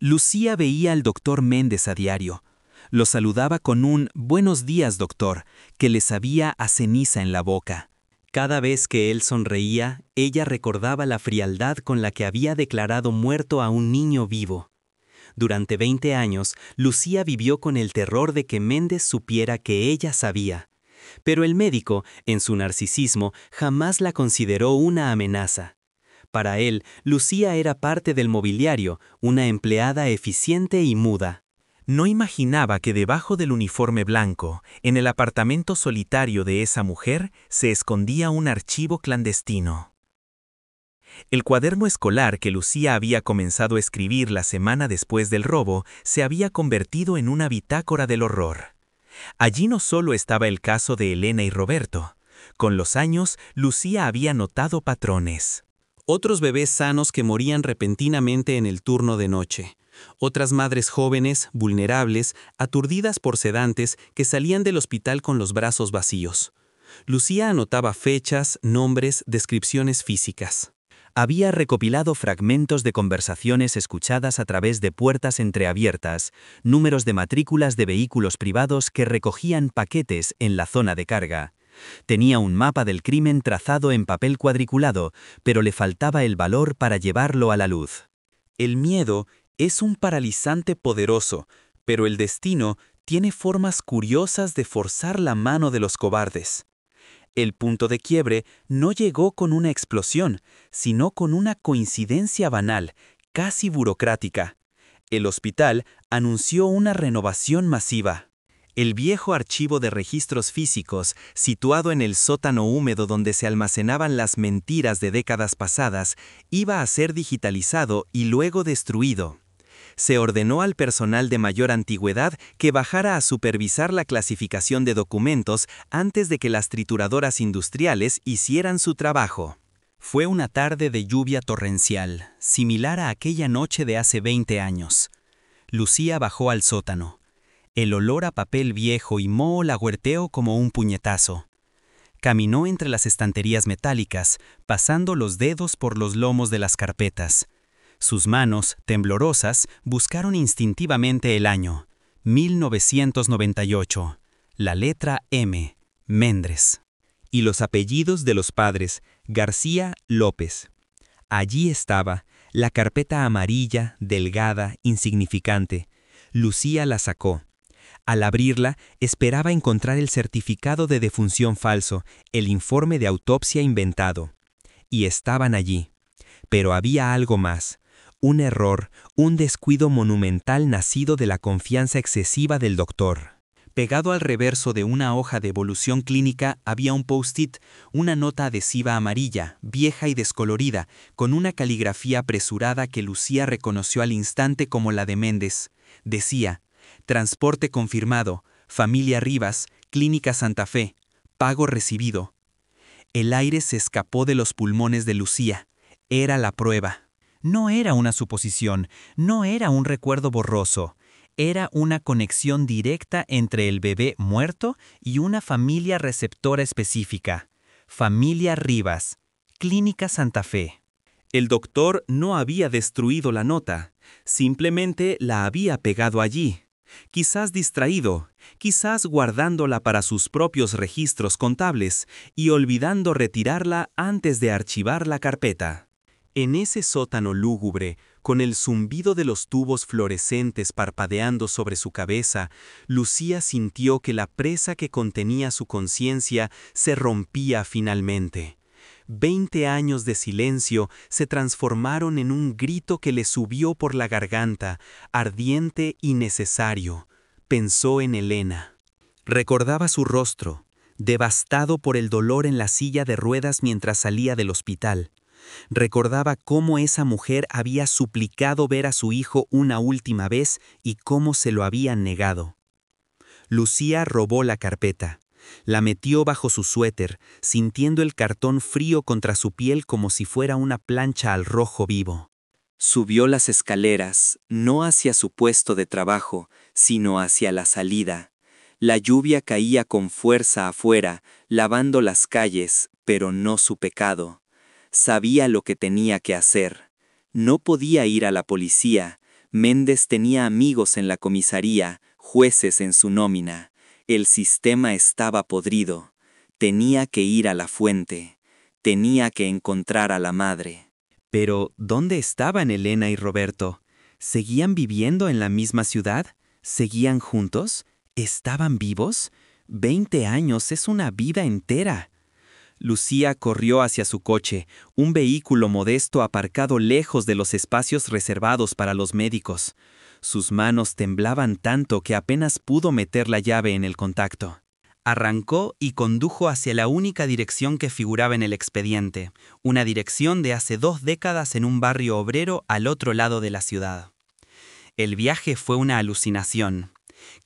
Lucía veía al doctor Méndez a diario. Lo saludaba con un «Buenos días, doctor», que le sabía a ceniza en la boca. Cada vez que él sonreía, ella recordaba la frialdad con la que había declarado muerto a un niño vivo. Durante 20 años, Lucía vivió con el terror de que Méndez supiera que ella sabía. Pero el médico, en su narcisismo, jamás la consideró una amenaza. Para él, Lucía era parte del mobiliario, una empleada eficiente y muda. No imaginaba que debajo del uniforme blanco, en el apartamento solitario de esa mujer, se escondía un archivo clandestino. El cuaderno escolar que Lucía había comenzado a escribir la semana después del robo se había convertido en una bitácora del horror. Allí no solo estaba el caso de Elena y Roberto. Con los años, Lucía había notado patrones. Otros bebés sanos que morían repentinamente en el turno de noche. Otras madres jóvenes, vulnerables, aturdidas por sedantes que salían del hospital con los brazos vacíos. Lucía anotaba fechas, nombres, descripciones físicas. Había recopilado fragmentos de conversaciones escuchadas a través de puertas entreabiertas, números de matrículas de vehículos privados que recogían paquetes en la zona de carga. Tenía un mapa del crimen trazado en papel cuadriculado, pero le faltaba el valor para llevarlo a la luz. El miedo es un paralizante poderoso, pero el destino tiene formas curiosas de forzar la mano de los cobardes. El punto de quiebre no llegó con una explosión, sino con una coincidencia banal, casi burocrática. El hospital anunció una renovación masiva. El viejo archivo de registros físicos, situado en el sótano húmedo donde se almacenaban las mentiras de décadas pasadas, iba a ser digitalizado y luego destruido. Se ordenó al personal de mayor antigüedad que bajara a supervisar la clasificación de documentos antes de que las trituradoras industriales hicieran su trabajo. Fue una tarde de lluvia torrencial, similar a aquella noche de hace 20 años. Lucía bajó al sótano. El olor a papel viejo y moho la huerteó como un puñetazo. Caminó entre las estanterías metálicas, pasando los dedos por los lomos de las carpetas. Sus manos, temblorosas, buscaron instintivamente el año, 1998, la letra M, Méndez, y los apellidos de los padres, García López. Allí estaba, la carpeta amarilla, delgada, insignificante. Lucía la sacó. Al abrirla, esperaba encontrar el certificado de defunción falso, el informe de autopsia inventado. Y estaban allí. Pero había algo más. Un error, un descuido monumental nacido de la confianza excesiva del doctor. Pegado al reverso de una hoja de evolución clínica había un post-it, una nota adhesiva amarilla, vieja y descolorida, con una caligrafía apresurada que Lucía reconoció al instante como la de Méndez. Decía: transporte confirmado, familia Rivas, Clínica Santa Fe, pago recibido. El aire se escapó de los pulmones de Lucía. Era la prueba. No era una suposición, no era un recuerdo borroso. Era una conexión directa entre el bebé muerto y una familia receptora específica. Familia Rivas, Clínica Santa Fe. El doctor no había destruido la nota, simplemente la había pegado allí. Quizás distraído, quizás guardándola para sus propios registros contables y olvidando retirarla antes de archivar la carpeta. En ese sótano lúgubre, con el zumbido de los tubos fluorescentes parpadeando sobre su cabeza, Lucía sintió que la presa que contenía su conciencia se rompía finalmente. 20 años de silencio se transformaron en un grito que le subió por la garganta, ardiente y necesario. Pensó en Elena. Recordaba su rostro, devastado por el dolor en la silla de ruedas mientras salía del hospital. Recordaba cómo esa mujer había suplicado ver a su hijo una última vez y cómo se lo habían negado. Lucía robó la carpeta. La metió bajo su suéter, sintiendo el cartón frío contra su piel como si fuera una plancha al rojo vivo. Subió las escaleras, no hacia su puesto de trabajo, sino hacia la salida. La lluvia caía con fuerza afuera, lavando las calles, pero no su pecado. Sabía lo que tenía que hacer. No podía ir a la policía. Méndez tenía amigos en la comisaría, jueces en su nómina. El sistema estaba podrido. Tenía que ir a la fuente. Tenía que encontrar a la madre. Pero, ¿dónde estaban Elena y Roberto? ¿Seguían viviendo en la misma ciudad? ¿Seguían juntos? ¿Estaban vivos? 20 años es una vida entera. Lucía corrió hacia su coche, un vehículo modesto aparcado lejos de los espacios reservados para los médicos. Sus manos temblaban tanto que apenas pudo meter la llave en el contacto. Arrancó y condujo hacia la única dirección que figuraba en el expediente, una dirección de hace 2 décadas en un barrio obrero al otro lado de la ciudad. El viaje fue una alucinación.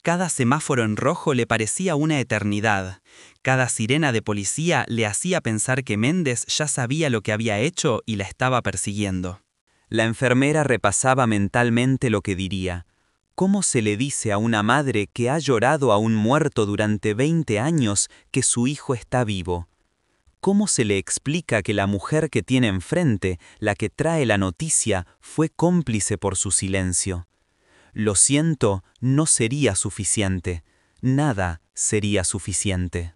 Cada semáforo en rojo le parecía una eternidad. Cada sirena de policía le hacía pensar que Méndez ya sabía lo que había hecho y la estaba persiguiendo. La enfermera repasaba mentalmente lo que diría. ¿Cómo se le dice a una madre que ha llorado a un muerto durante 20 años que su hijo está vivo? ¿Cómo se le explica que la mujer que tiene enfrente, la que trae la noticia, fue cómplice por su silencio? Lo siento, no sería suficiente. Nada sería suficiente.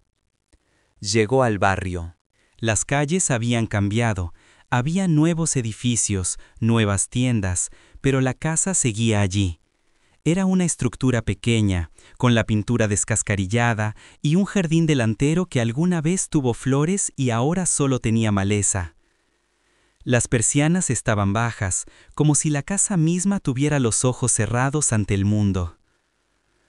Llegó al barrio. Las calles habían cambiado. Había nuevos edificios, nuevas tiendas, pero la casa seguía allí. Era una estructura pequeña, con la pintura descascarillada y un jardín delantero que alguna vez tuvo flores y ahora solo tenía maleza. Las persianas estaban bajas, como si la casa misma tuviera los ojos cerrados ante el mundo.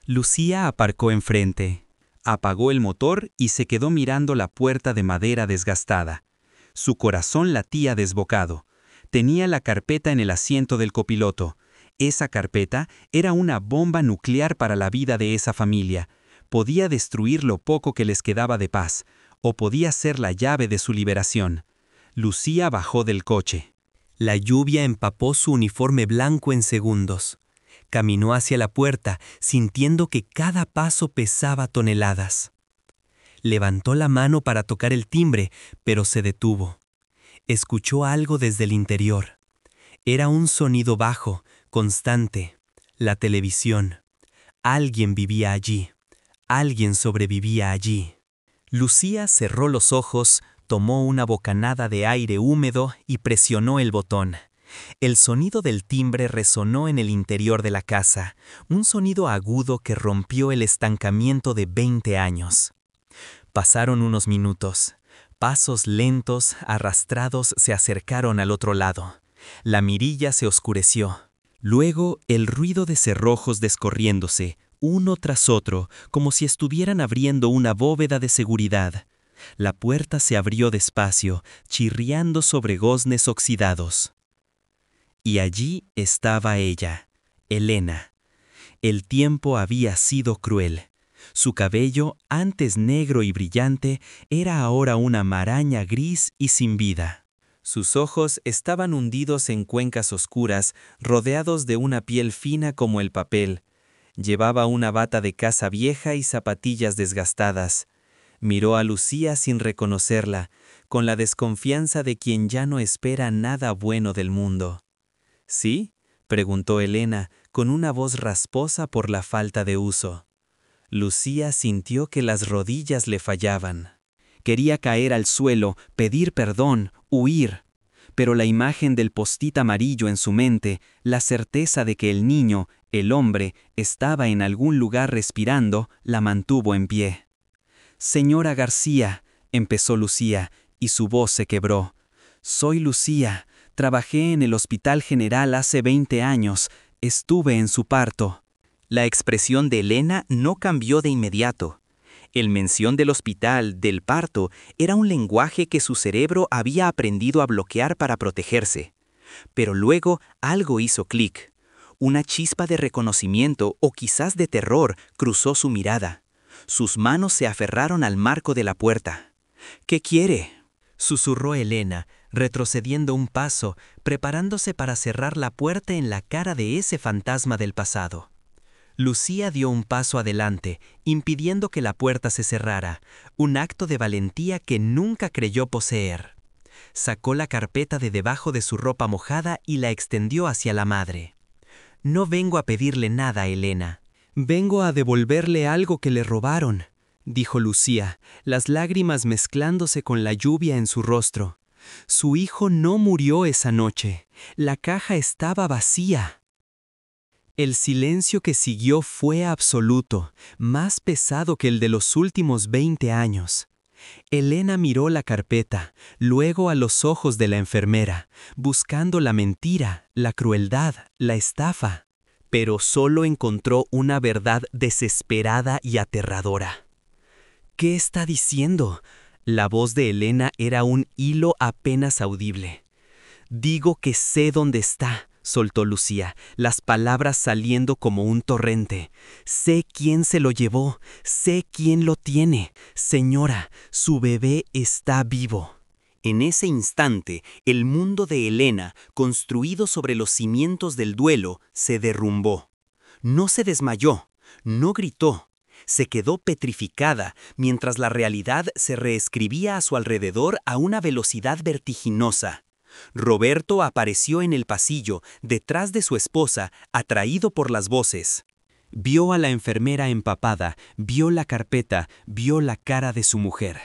Lucía aparcó enfrente, apagó el motor y se quedó mirando la puerta de madera desgastada. Su corazón latía desbocado. Tenía la carpeta en el asiento del copiloto. Esa carpeta era una bomba nuclear para la vida de esa familia. Podía destruir lo poco que les quedaba de paz, o podía ser la llave de su liberación. Lucía bajó del coche. La lluvia empapó su uniforme blanco en segundos. Caminó hacia la puerta, sintiendo que cada paso pesaba toneladas. Levantó la mano para tocar el timbre, pero se detuvo. Escuchó algo desde el interior. Era un sonido bajo, constante. La televisión. Alguien vivía allí. Alguien sobrevivía allí. Lucía cerró los ojos, tomó una bocanada de aire húmedo y presionó el botón. El sonido del timbre resonó en el interior de la casa, un sonido agudo que rompió el estancamiento de 20 años. Pasaron unos minutos. Pasos lentos, arrastrados, se acercaron al otro lado. La mirilla se oscureció. Luego, el ruido de cerrojos descorriéndose, uno tras otro, como si estuvieran abriendo una bóveda de seguridad. La puerta se abrió despacio, chirriando sobre goznes oxidados. Y allí estaba ella, Elena. El tiempo había sido cruel. Su cabello, antes negro y brillante, era ahora una maraña gris y sin vida. Sus ojos estaban hundidos en cuencas oscuras, rodeados de una piel fina como el papel. Llevaba una bata de casa vieja y zapatillas desgastadas. Miró a Lucía sin reconocerla, con la desconfianza de quien ya no espera nada bueno del mundo. ¿Sí?, preguntó Elena, con una voz rasposa por la falta de uso. Lucía sintió que las rodillas le fallaban. Quería caer al suelo, pedir perdón, huir. Pero la imagen del post-it amarillo en su mente, la certeza de que el niño, el hombre, estaba en algún lugar respirando, la mantuvo en pie. «Señora García», empezó Lucía, y su voz se quebró. «Soy Lucía. Trabajé en el Hospital General hace 20 años. Estuve en su parto». La expresión de Elena no cambió de inmediato. El mención del hospital, del parto, era un lenguaje que su cerebro había aprendido a bloquear para protegerse. Pero luego algo hizo clic. Una chispa de reconocimiento o quizás de terror cruzó su mirada. Sus manos se aferraron al marco de la puerta. «¿Qué quiere?», susurró Elena, retrocediendo un paso, preparándose para cerrar la puerta en la cara de ese fantasma del pasado. Lucía dio un paso adelante, impidiendo que la puerta se cerrara, un acto de valentía que nunca creyó poseer. Sacó la carpeta de debajo de su ropa mojada y la extendió hacia la madre. «No vengo a pedirle nada, Elena. Vengo a devolverle algo que le robaron», dijo Lucía, las lágrimas mezclándose con la lluvia en su rostro. «Su hijo no murió esa noche. La caja estaba vacía». El silencio que siguió fue absoluto, más pesado que el de los últimos 20 años. Elena miró la carpeta, luego a los ojos de la enfermera, buscando la mentira, la crueldad, la estafa. Pero solo encontró una verdad desesperada y aterradora. «¿Qué está diciendo?». La voz de Elena era un hilo apenas audible. «Digo que sé dónde está», soltó Lucía, las palabras saliendo como un torrente. «Sé quién se lo llevó, sé quién lo tiene. Señora, su bebé está vivo». En ese instante, el mundo de Elena, construido sobre los cimientos del duelo, se derrumbó. No se desmayó, no gritó. Se quedó petrificada mientras la realidad se reescribía a su alrededor a una velocidad vertiginosa. Roberto apareció en el pasillo, detrás de su esposa, atraído por las voces. Vio a la enfermera empapada, vio la carpeta, vio la cara de su mujer.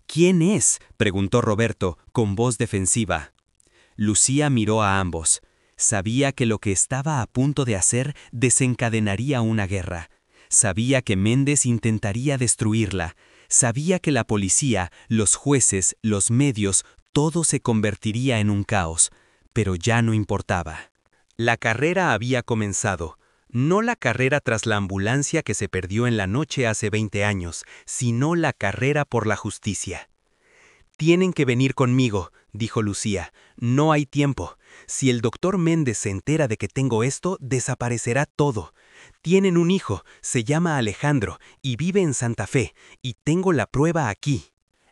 «¿Quién es?», preguntó Roberto, con voz defensiva. Lucía miró a ambos. Sabía que lo que estaba a punto de hacer desencadenaría una guerra. Sabía que Méndez intentaría destruirla. Sabía que la policía, los jueces, los medios, todo se convertiría en un caos. Pero ya no importaba. La carrera había comenzado. No la carrera tras la ambulancia que se perdió en la noche hace 20 años, sino la carrera por la justicia. «Tienen que venir conmigo», dijo Lucía. «No hay tiempo. Si el doctor Méndez se entera de que tengo esto, desaparecerá todo. Tienen un hijo, se llama Alejandro, y vive en Santa Fe, y tengo la prueba aquí».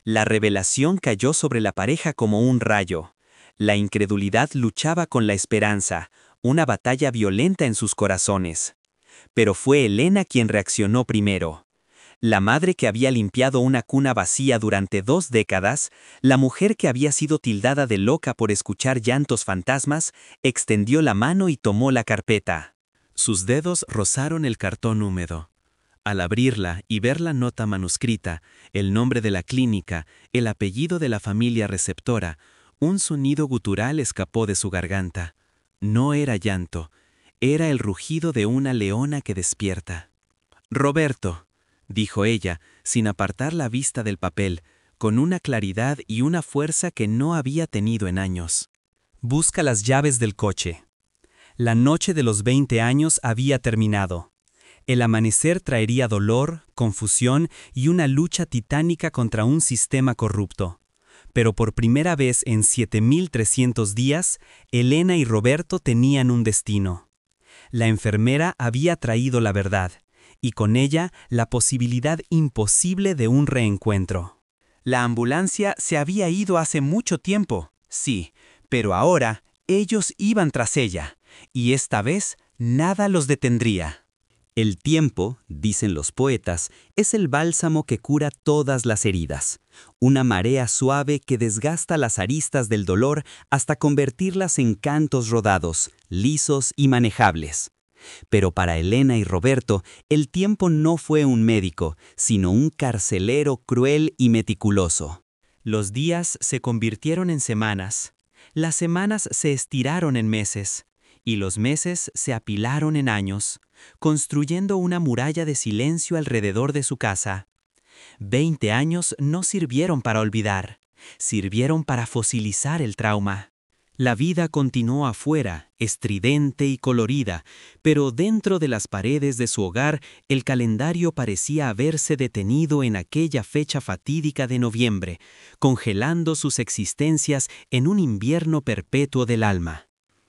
La revelación cayó sobre la pareja como un rayo. La incredulidad luchaba con la esperanza, una batalla violenta en sus corazones. Pero fue Elena quien reaccionó primero. La madre que había limpiado una cuna vacía durante 2 décadas, la mujer que había sido tildada de loca por escuchar llantos fantasmas, extendió la mano y tomó la carpeta. Sus dedos rozaron el cartón húmedo. Al abrirla y ver la nota manuscrita, el nombre de la clínica, el apellido de la familia receptora, un sonido gutural escapó de su garganta. No era llanto, era el rugido de una leona que despierta. «Roberto», dijo ella, sin apartar la vista del papel, con una claridad y una fuerza que no había tenido en años. «Busca las llaves del coche». La noche de los 20 años había terminado. El amanecer traería dolor, confusión y una lucha titánica contra un sistema corrupto. Pero por primera vez en 7.300 días, Elena y Roberto tenían un destino. La enfermera había traído la verdad, y con ella la posibilidad imposible de un reencuentro. La ambulancia se había ido hace mucho tiempo, sí, pero ahora ellos iban tras ella, y esta vez nada los detendría. El tiempo, dicen los poetas, es el bálsamo que cura todas las heridas, una marea suave que desgasta las aristas del dolor hasta convertirlas en cantos rodados, lisos y manejables. Pero para Elena y Roberto, el tiempo no fue un médico, sino un carcelero cruel y meticuloso. Los días se convirtieron en semanas, las semanas se estiraron en meses, y los meses se apilaron en años, construyendo una muralla de silencio alrededor de su casa. 20 años no sirvieron para olvidar, sirvieron para fosilizar el trauma. La vida continuó afuera, estridente y colorida, pero dentro de las paredes de su hogar el calendario parecía haberse detenido en aquella fecha fatídica de noviembre, congelando sus existencias en un invierno perpetuo del alma.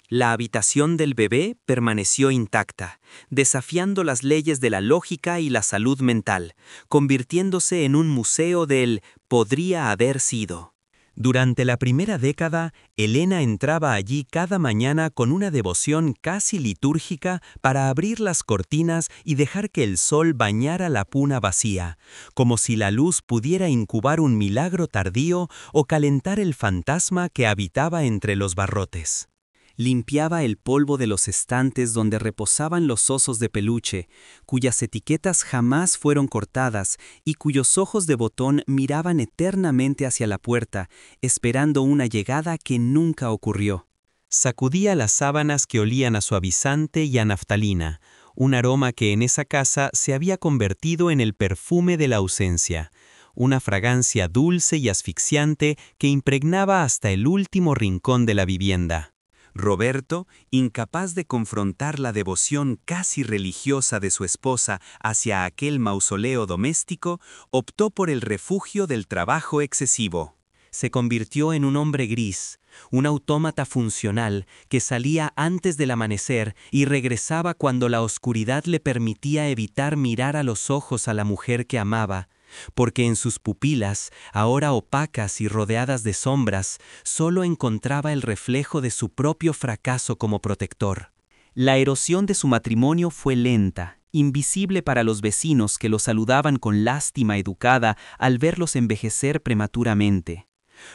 La habitación del bebé permaneció intacta, desafiando las leyes de la lógica y la salud mental, convirtiéndose en un museo del «podría haber sido». Durante la primera década, Elena entraba allí cada mañana con una devoción casi litúrgica para abrir las cortinas y dejar que el sol bañara la cuna vacía, como si la luz pudiera incubar un milagro tardío o calentar el fantasma que habitaba entre los barrotes. Limpiaba el polvo de los estantes donde reposaban los osos de peluche, cuyas etiquetas jamás fueron cortadas y cuyos ojos de botón miraban eternamente hacia la puerta, esperando una llegada que nunca ocurrió. Sacudía las sábanas que olían a suavizante y a naftalina, un aroma que en esa casa se había convertido en el perfume de la ausencia, una fragancia dulce y asfixiante que impregnaba hasta el último rincón de la vivienda. Roberto, incapaz de confrontar la devoción casi religiosa de su esposa hacia aquel mausoleo doméstico, optó por el refugio del trabajo excesivo. Se convirtió en un hombre gris, un autómata funcional que salía antes del amanecer y regresaba cuando la oscuridad le permitía evitar mirar a los ojos a la mujer que amaba, porque en sus pupilas, ahora opacas y rodeadas de sombras, solo encontraba el reflejo de su propio fracaso como protector. La erosión de su matrimonio fue lenta, invisible para los vecinos que lo saludaban con lástima educada al verlos envejecer prematuramente.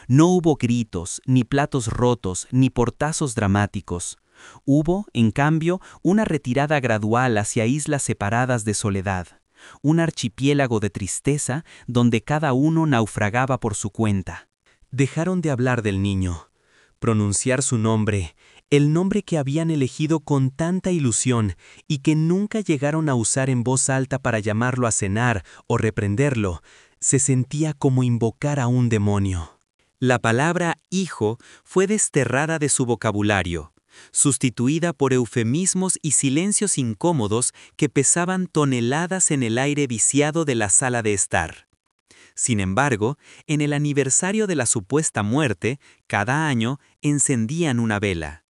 No hubo gritos, ni platos rotos, ni portazos dramáticos. Hubo, en cambio, una retirada gradual hacia islas separadas de soledad. Un archipiélago de tristeza donde cada uno naufragaba por su cuenta. Dejaron de hablar del niño. Pronunciar su nombre, el nombre que habían elegido con tanta ilusión y que nunca llegaron a usar en voz alta para llamarlo a cenar o reprenderlo, se sentía como invocar a un demonio. La palabra hijo fue desterrada de su vocabulario, sustituida por eufemismos y silencios incómodos que pesaban toneladas en el aire viciado de la sala de estar. Sin embargo, en el aniversario de la supuesta muerte, cada año encendían una vela.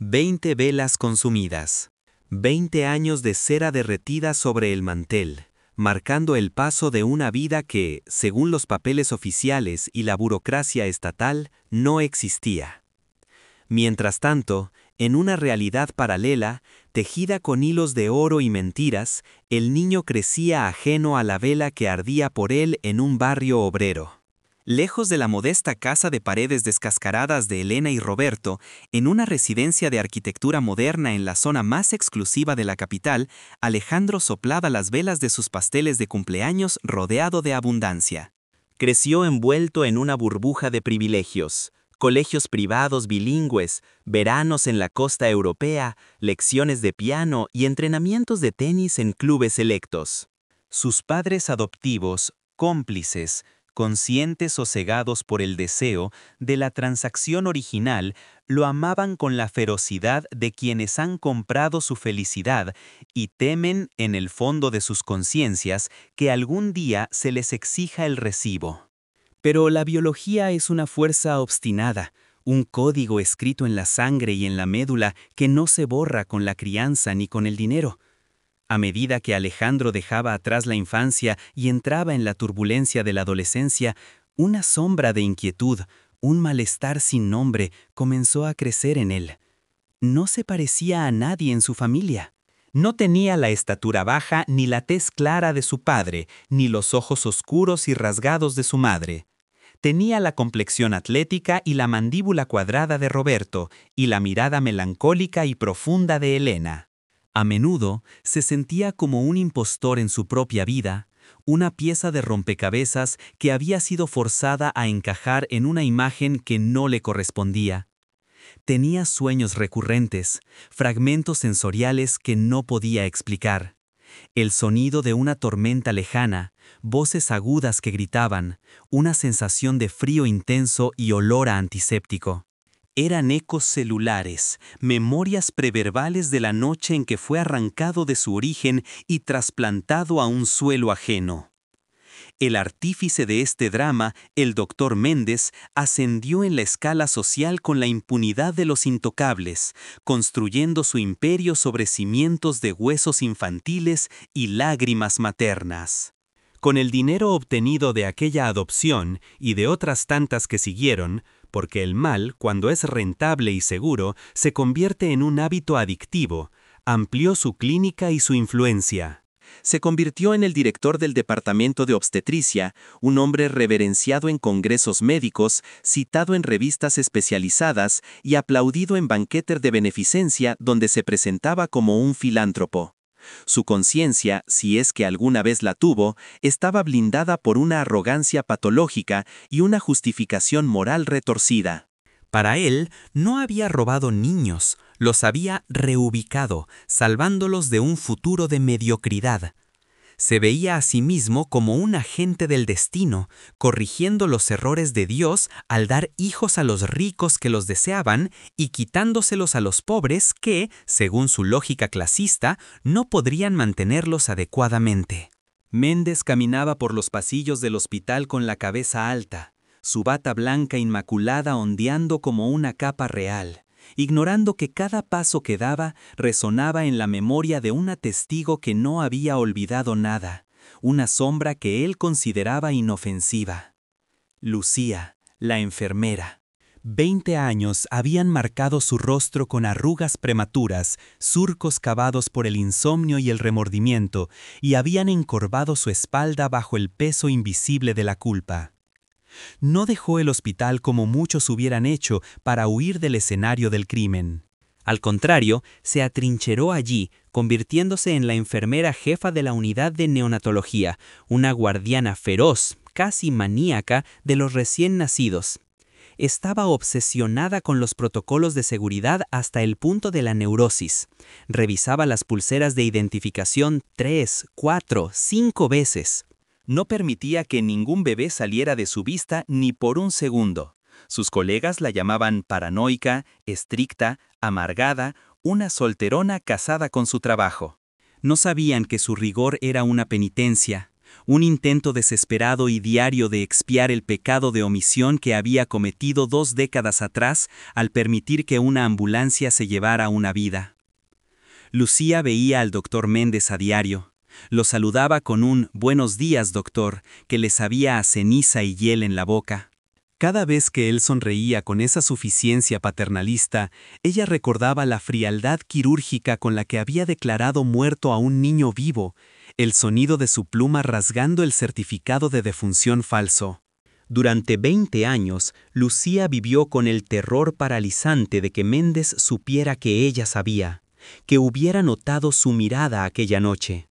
20 velas consumidas. 20 años de cera derretida sobre el mantel, marcando el paso de una vida que, según los papeles oficiales y la burocracia estatal, no existía. Mientras tanto, en una realidad paralela, tejida con hilos de oro y mentiras, el niño crecía ajeno a la vela que ardía por él en un barrio obrero. Lejos de la modesta casa de paredes descascaradas de Elena y Roberto, en una residencia de arquitectura moderna en la zona más exclusiva de la capital, Alejandro soplaba las velas de sus pasteles de cumpleaños rodeado de abundancia. Creció envuelto en una burbuja de privilegios. Colegios privados bilingües, veranos en la costa europea, lecciones de piano y entrenamientos de tenis en clubes selectos. Sus padres adoptivos, cómplices, conscientes o cegados por el deseo de la transacción original, lo amaban con la ferocidad de quienes han comprado su felicidad y temen en el fondo de sus conciencias que algún día se les exija el recibo. Pero la biología es una fuerza obstinada, un código escrito en la sangre y en la médula que no se borra con la crianza ni con el dinero. A medida que Alejandro dejaba atrás la infancia y entraba en la turbulencia de la adolescencia, una sombra de inquietud, un malestar sin nombre, comenzó a crecer en él. No se parecía a nadie en su familia. No tenía la estatura baja ni la tez clara de su padre, ni los ojos oscuros y rasgados de su madre. Tenía la complexión atlética y la mandíbula cuadrada de Roberto, y la mirada melancólica y profunda de Elena. A menudo se sentía como un impostor en su propia vida, una pieza de rompecabezas que había sido forzada a encajar en una imagen que no le correspondía. Tenía sueños recurrentes, fragmentos sensoriales que no podía explicar. El sonido de una tormenta lejana, voces agudas que gritaban, una sensación de frío intenso y olor a antiséptico. Eran ecos celulares, memorias preverbales de la noche en que fue arrancado de su origen y trasplantado a un suelo ajeno. El artífice de este drama, el Dr. Méndez, ascendió en la escala social con la impunidad de los intocables, construyendo su imperio sobre cimientos de huesos infantiles y lágrimas maternas. Con el dinero obtenido de aquella adopción y de otras tantas que siguieron, porque el mal, cuando es rentable y seguro, se convierte en un hábito adictivo, amplió su clínica y su influencia. Se convirtió en el director del departamento de obstetricia, un hombre reverenciado en congresos médicos, citado en revistas especializadas y aplaudido en banquetes de beneficencia donde se presentaba como un filántropo. Su conciencia, si es que alguna vez la tuvo, estaba blindada por una arrogancia patológica y una justificación moral retorcida. Para él, no había robado niños, los había reubicado, salvándolos de un futuro de mediocridad. Se veía a sí mismo como un agente del destino, corrigiendo los errores de Dios al dar hijos a los ricos que los deseaban y quitándoselos a los pobres que, según su lógica clasista, no podrían mantenerlos adecuadamente. Méndez caminaba por los pasillos del hospital con la cabeza alta, su bata blanca inmaculada ondeando como una capa real, ignorando que cada paso que daba resonaba en la memoria de una testigo que no había olvidado nada, una sombra que él consideraba inofensiva. Lucía, la enfermera. 20 años habían marcado su rostro con arrugas prematuras, surcos cavados por el insomnio y el remordimiento, y habían encorvado su espalda bajo el peso invisible de la culpa. No dejó el hospital como muchos hubieran hecho para huir del escenario del crimen. Al contrario, se atrincheró allí, convirtiéndose en la enfermera jefa de la unidad de neonatología, una guardiana feroz, casi maníaca, de los recién nacidos. Estaba obsesionada con los protocolos de seguridad hasta el punto de la neurosis. Revisaba las pulseras de identificación 3, 4, 5 veces. No permitía que ningún bebé saliera de su vista ni por un segundo. Sus colegas la llamaban paranoica, estricta, amargada, una solterona casada con su trabajo. No sabían que su rigor era una penitencia, un intento desesperado y diario de expiar el pecado de omisión que había cometido 2 décadas atrás al permitir que una ambulancia se llevara una vida. Lucía veía al doctor Méndez a diario. Lo saludaba con un «Buenos días, doctor», que le sabía a ceniza y hiel en la boca. Cada vez que él sonreía con esa suficiencia paternalista, ella recordaba la frialdad quirúrgica con la que había declarado muerto a un niño vivo, el sonido de su pluma rasgando el certificado de defunción falso. Durante 20 años, Lucía vivió con el terror paralizante de que Méndez supiera que ella sabía, que hubiera notado su mirada aquella noche.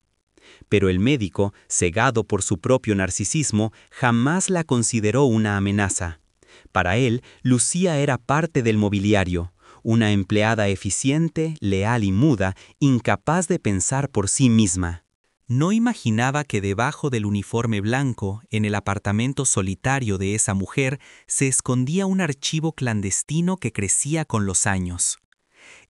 Pero el médico, cegado por su propio narcisismo, jamás la consideró una amenaza. Para él, Lucía era parte del mobiliario, una empleada eficiente, leal y muda, incapaz de pensar por sí misma. No imaginaba que debajo del uniforme blanco, en el apartamento solitario de esa mujer, se escondía un archivo clandestino que crecía con los años.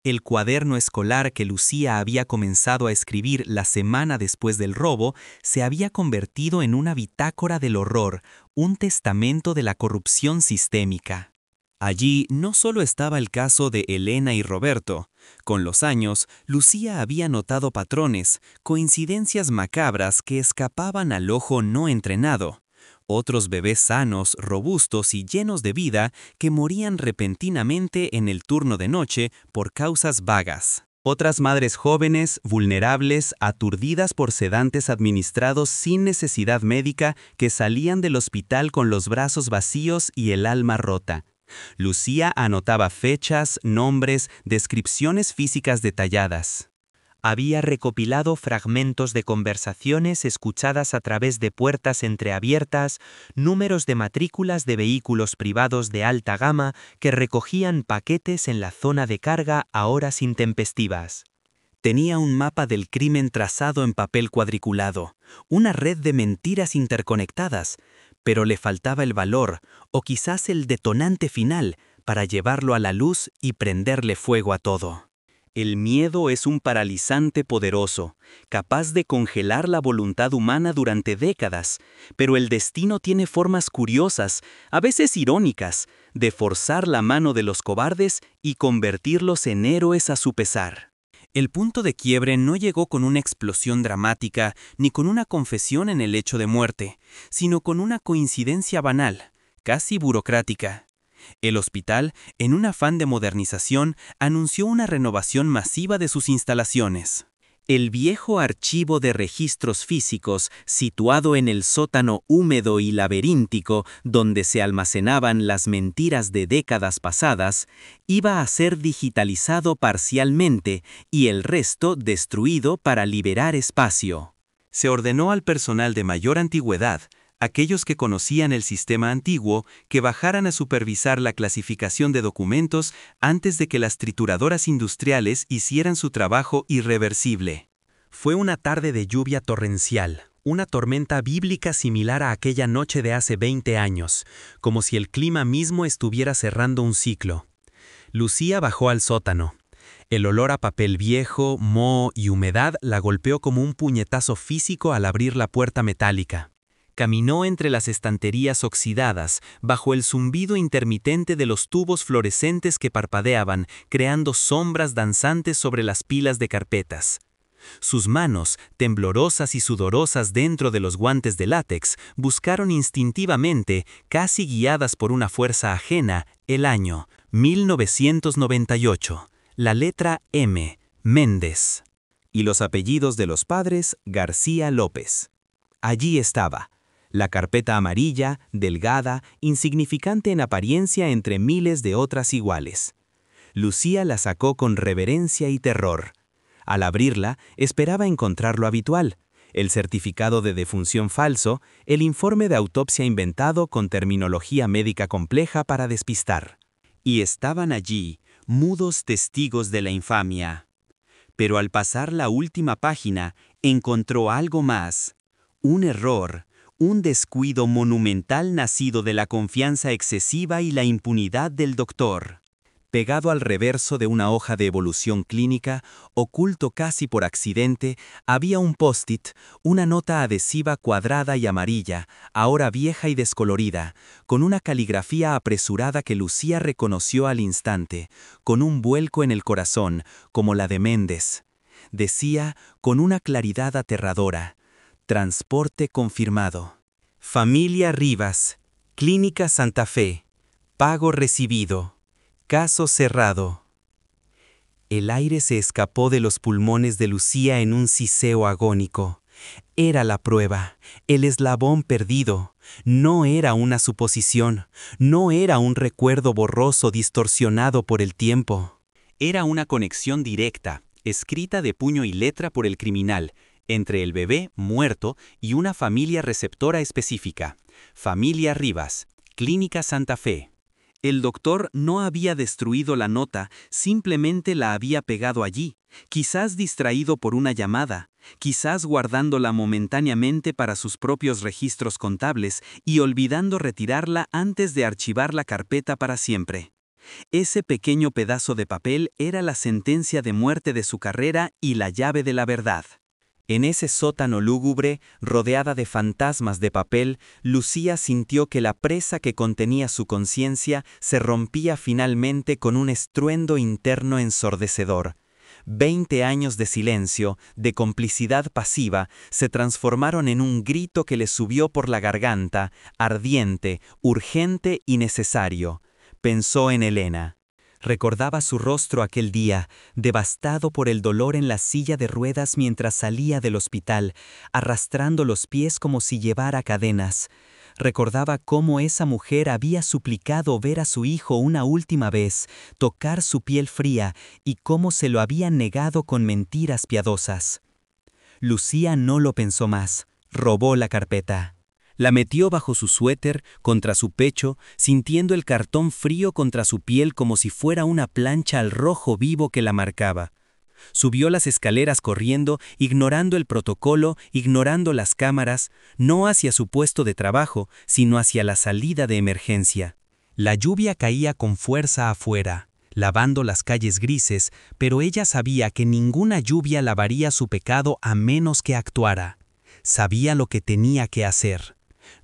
El cuaderno escolar que Lucía había comenzado a escribir la semana después del robo se había convertido en una bitácora del horror, un testamento de la corrupción sistémica. Allí no solo estaba el caso de Elena y Roberto. Con los años, Lucía había notado patrones, coincidencias macabras que escapaban al ojo no entrenado. Otros bebés sanos, robustos y llenos de vida que morían repentinamente en el turno de noche por causas vagas. Otras madres jóvenes, vulnerables, aturdidas por sedantes administrados sin necesidad médica que salían del hospital con los brazos vacíos y el alma rota. Lucía anotaba fechas, nombres, descripciones físicas detalladas. Había recopilado fragmentos de conversaciones escuchadas a través de puertas entreabiertas, números de matrículas de vehículos privados de alta gama que recogían paquetes en la zona de carga a horas intempestivas. Tenía un mapa del crimen trazado en papel cuadriculado, una red de mentiras interconectadas, pero le faltaba el valor, o quizás el detonante final, para llevarlo a la luz y prenderle fuego a todo. El miedo es un paralizante poderoso, capaz de congelar la voluntad humana durante décadas, pero el destino tiene formas curiosas, a veces irónicas, de forzar la mano de los cobardes y convertirlos en héroes a su pesar. El punto de quiebre no llegó con una explosión dramática ni con una confesión en el lecho de muerte, sino con una coincidencia banal, casi burocrática. El hospital, en un afán de modernización, anunció una renovación masiva de sus instalaciones. El viejo archivo de registros físicos, situado en el sótano húmedo y laberíntico donde se almacenaban las mentiras de décadas pasadas, iba a ser digitalizado parcialmente y el resto destruido para liberar espacio. Se ordenó al personal de mayor antigüedad, aquellos que conocían el sistema antiguo, que bajaran a supervisar la clasificación de documentos antes de que las trituradoras industriales hicieran su trabajo irreversible. Fue una tarde de lluvia torrencial, una tormenta bíblica similar a aquella noche de hace 20 años, como si el clima mismo estuviera cerrando un ciclo. Lucía bajó al sótano. El olor a papel viejo, moho y humedad la golpeó como un puñetazo físico al abrir la puerta metálica. Caminó entre las estanterías oxidadas, bajo el zumbido intermitente de los tubos fluorescentes que parpadeaban, creando sombras danzantes sobre las pilas de carpetas. Sus manos, temblorosas y sudorosas dentro de los guantes de látex, buscaron instintivamente, casi guiadas por una fuerza ajena, el año 1998, la letra M, Méndez, y los apellidos de los padres, García López. Allí estaba. La carpeta amarilla, delgada, insignificante en apariencia entre miles de otras iguales. Lucía la sacó con reverencia y terror. Al abrirla, esperaba encontrar lo habitual, el certificado de defunción falso, el informe de autopsia inventado con terminología médica compleja para despistar. Y estaban allí, mudos testigos de la infamia. Pero al pasar la última página, encontró algo más. Un error, un descuido monumental nacido de la confianza excesiva y la impunidad del doctor. Pegado al reverso de una hoja de evolución clínica, oculto casi por accidente, había un post-it, una nota adhesiva cuadrada y amarilla, ahora vieja y descolorida, con una caligrafía apresurada que Lucía reconoció al instante, con un vuelco en el corazón, como la de Méndez. Decía, con una claridad aterradora, transporte confirmado. Familia Rivas, Clínica Santa Fe, pago recibido. Caso cerrado. El aire se escapó de los pulmones de Lucía en un siseo agónico. Era la prueba, el eslabón perdido. No era una suposición, no era un recuerdo borroso distorsionado por el tiempo. Era una conexión directa, escrita de puño y letra por el criminal, entre el bebé muerto y una familia receptora específica. Familia Rivas, Clínica Santa Fe. El doctor no había destruido la nota, simplemente la había pegado allí, quizás distraído por una llamada, quizás guardándola momentáneamente para sus propios registros contables y olvidando retirarla antes de archivar la carpeta para siempre. Ese pequeño pedazo de papel era la sentencia de muerte de su carrera y la llave de la verdad. En ese sótano lúgubre, rodeada de fantasmas de papel, Lucía sintió que la presa que contenía su conciencia se rompía finalmente con un estruendo interno ensordecedor. 20 años de silencio, de complicidad pasiva, se transformaron en un grito que le subió por la garganta, ardiente, urgente y necesario. Pensó en Elena. Recordaba su rostro aquel día, devastado por el dolor en la silla de ruedas mientras salía del hospital, arrastrando los pies como si llevara cadenas. Recordaba cómo esa mujer había suplicado ver a su hijo una última vez, tocar su piel fría, y cómo se lo había negado con mentiras piadosas. Lucía no lo pensó más, robó la carpeta. La metió bajo su suéter, contra su pecho, sintiendo el cartón frío contra su piel como si fuera una plancha al rojo vivo que la marcaba. Subió las escaleras corriendo, ignorando el protocolo, ignorando las cámaras, no hacia su puesto de trabajo, sino hacia la salida de emergencia. La lluvia caía con fuerza afuera, lavando las calles grises, pero ella sabía que ninguna lluvia lavaría su pecado a menos que actuara. Sabía lo que tenía que hacer.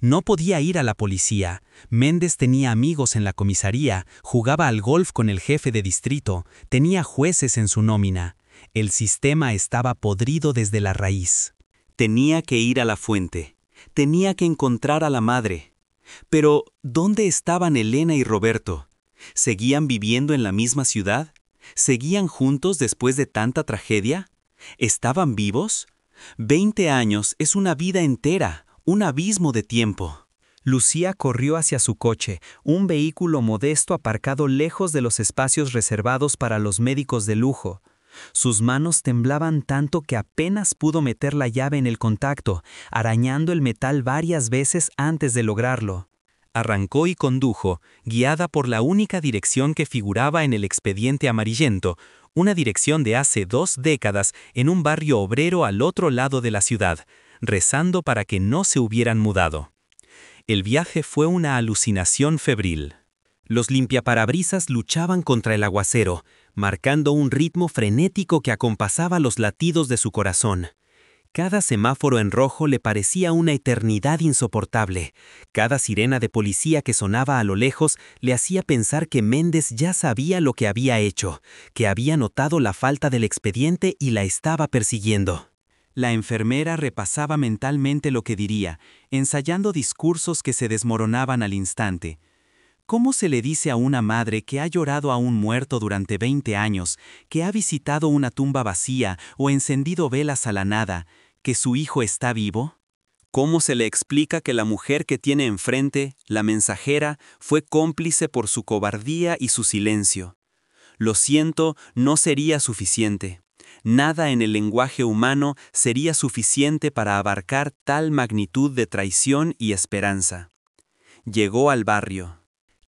No podía ir a la policía. Méndez tenía amigos en la comisaría, jugaba al golf con el jefe de distrito, tenía jueces en su nómina. El sistema estaba podrido desde la raíz. Tenía que ir a la fuente. Tenía que encontrar a la madre. Pero, ¿dónde estaban Elena y Roberto? ¿Seguían viviendo en la misma ciudad? ¿Seguían juntos después de tanta tragedia? ¿Estaban vivos? 20 años es una vida entera. Un abismo de tiempo. Lucía corrió hacia su coche, un vehículo modesto aparcado lejos de los espacios reservados para los médicos de lujo. Sus manos temblaban tanto que apenas pudo meter la llave en el contacto, arañando el metal varias veces antes de lograrlo. Arrancó y condujo, guiada por la única dirección que figuraba en el expediente amarillento, una dirección de hace 2 décadas en un barrio obrero al otro lado de la ciudad, rezando para que no se hubieran mudado. El viaje fue una alucinación febril. Los limpiaparabrisas luchaban contra el aguacero, marcando un ritmo frenético que acompasaba los latidos de su corazón. Cada semáforo en rojo le parecía una eternidad insoportable. Cada sirena de policía que sonaba a lo lejos le hacía pensar que Méndez ya sabía lo que había hecho, que había notado la falta del expediente y la estaba persiguiendo. La enfermera repasaba mentalmente lo que diría, ensayando discursos que se desmoronaban al instante. ¿Cómo se le dice a una madre que ha llorado a un muerto durante 20 años, que ha visitado una tumba vacía o encendido velas a la nada, que su hijo está vivo? ¿Cómo se le explica que la mujer que tiene enfrente, la mensajera, fue cómplice por su cobardía y su silencio? Lo siento, no sería suficiente. Nada en el lenguaje humano sería suficiente para abarcar tal magnitud de traición y esperanza. Llegó al barrio.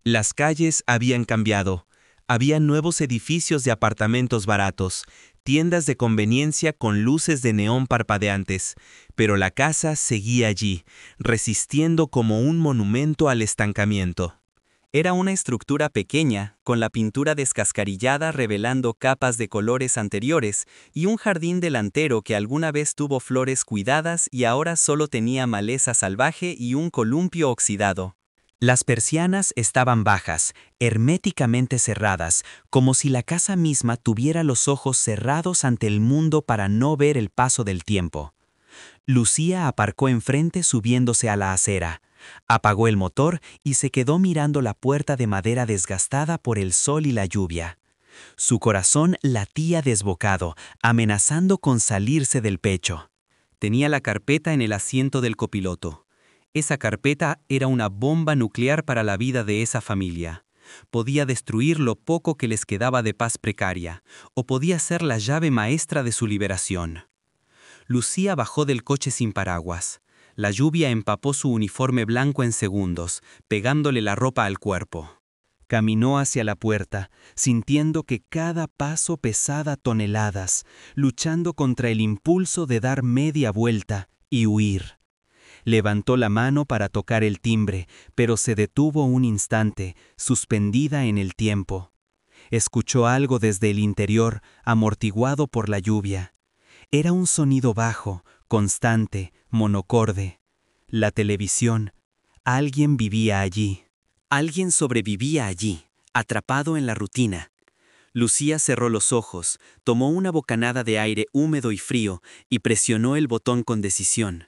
Las calles habían cambiado. Había nuevos edificios de apartamentos baratos, tiendas de conveniencia con luces de neón parpadeantes, pero la casa seguía allí, resistiendo como un monumento al estancamiento. Era una estructura pequeña, con la pintura descascarillada revelando capas de colores anteriores, y un jardín delantero que alguna vez tuvo flores cuidadas y ahora solo tenía maleza salvaje y un columpio oxidado. Las persianas estaban bajas, herméticamente cerradas, como si la casa misma tuviera los ojos cerrados ante el mundo para no ver el paso del tiempo. Lucía aparcó enfrente subiéndose a la acera. Apagó el motor y se quedó mirando la puerta de madera desgastada por el sol y la lluvia. Su corazón latía desbocado, amenazando con salirse del pecho. Tenía la carpeta en el asiento del copiloto. Esa carpeta era una bomba nuclear para la vida de esa familia. Podía destruir lo poco que les quedaba de paz precaria, o podía ser la llave maestra de su liberación. Lucía bajó del coche sin paraguas. La lluvia empapó su uniforme blanco en segundos, pegándole la ropa al cuerpo. Caminó hacia la puerta, sintiendo que cada paso pesaba toneladas, luchando contra el impulso de dar media vuelta y huir. Levantó la mano para tocar el timbre, pero se detuvo un instante, suspendida en el tiempo. Escuchó algo desde el interior, amortiguado por la lluvia. Era un sonido bajo, constante, monocorde. La televisión. Alguien vivía allí. Alguien sobrevivía allí, atrapado en la rutina. Lucía cerró los ojos, tomó una bocanada de aire húmedo y frío y presionó el botón con decisión.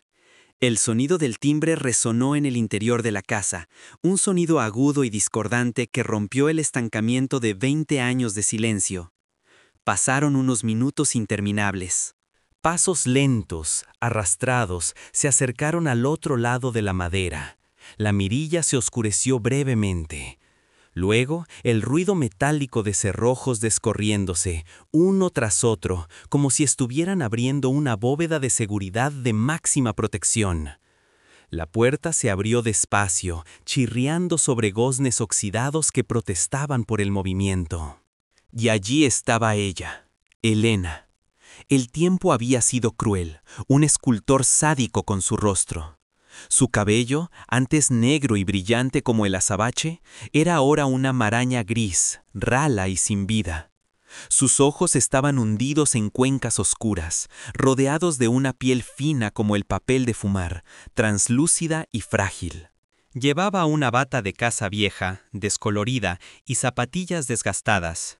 El sonido del timbre resonó en el interior de la casa, un sonido agudo y discordante que rompió el estancamiento de 20 años de silencio. Pasaron unos minutos interminables. Pasos lentos, arrastrados, se acercaron al otro lado de la madera. La mirilla se oscureció brevemente. Luego, el ruido metálico de cerrojos descorriéndose, uno tras otro, como si estuvieran abriendo una bóveda de seguridad de máxima protección. La puerta se abrió despacio, chirriando sobre goznes oxidados que protestaban por el movimiento. Y allí estaba ella, Elena. El tiempo había sido cruel, un escultor sádico con su rostro. Su cabello, antes negro y brillante como el azabache, era ahora una maraña gris, rala y sin vida. Sus ojos estaban hundidos en cuencas oscuras, rodeados de una piel fina como el papel de fumar, translúcida y frágil. Llevaba una bata de casa vieja, descolorida, y zapatillas desgastadas.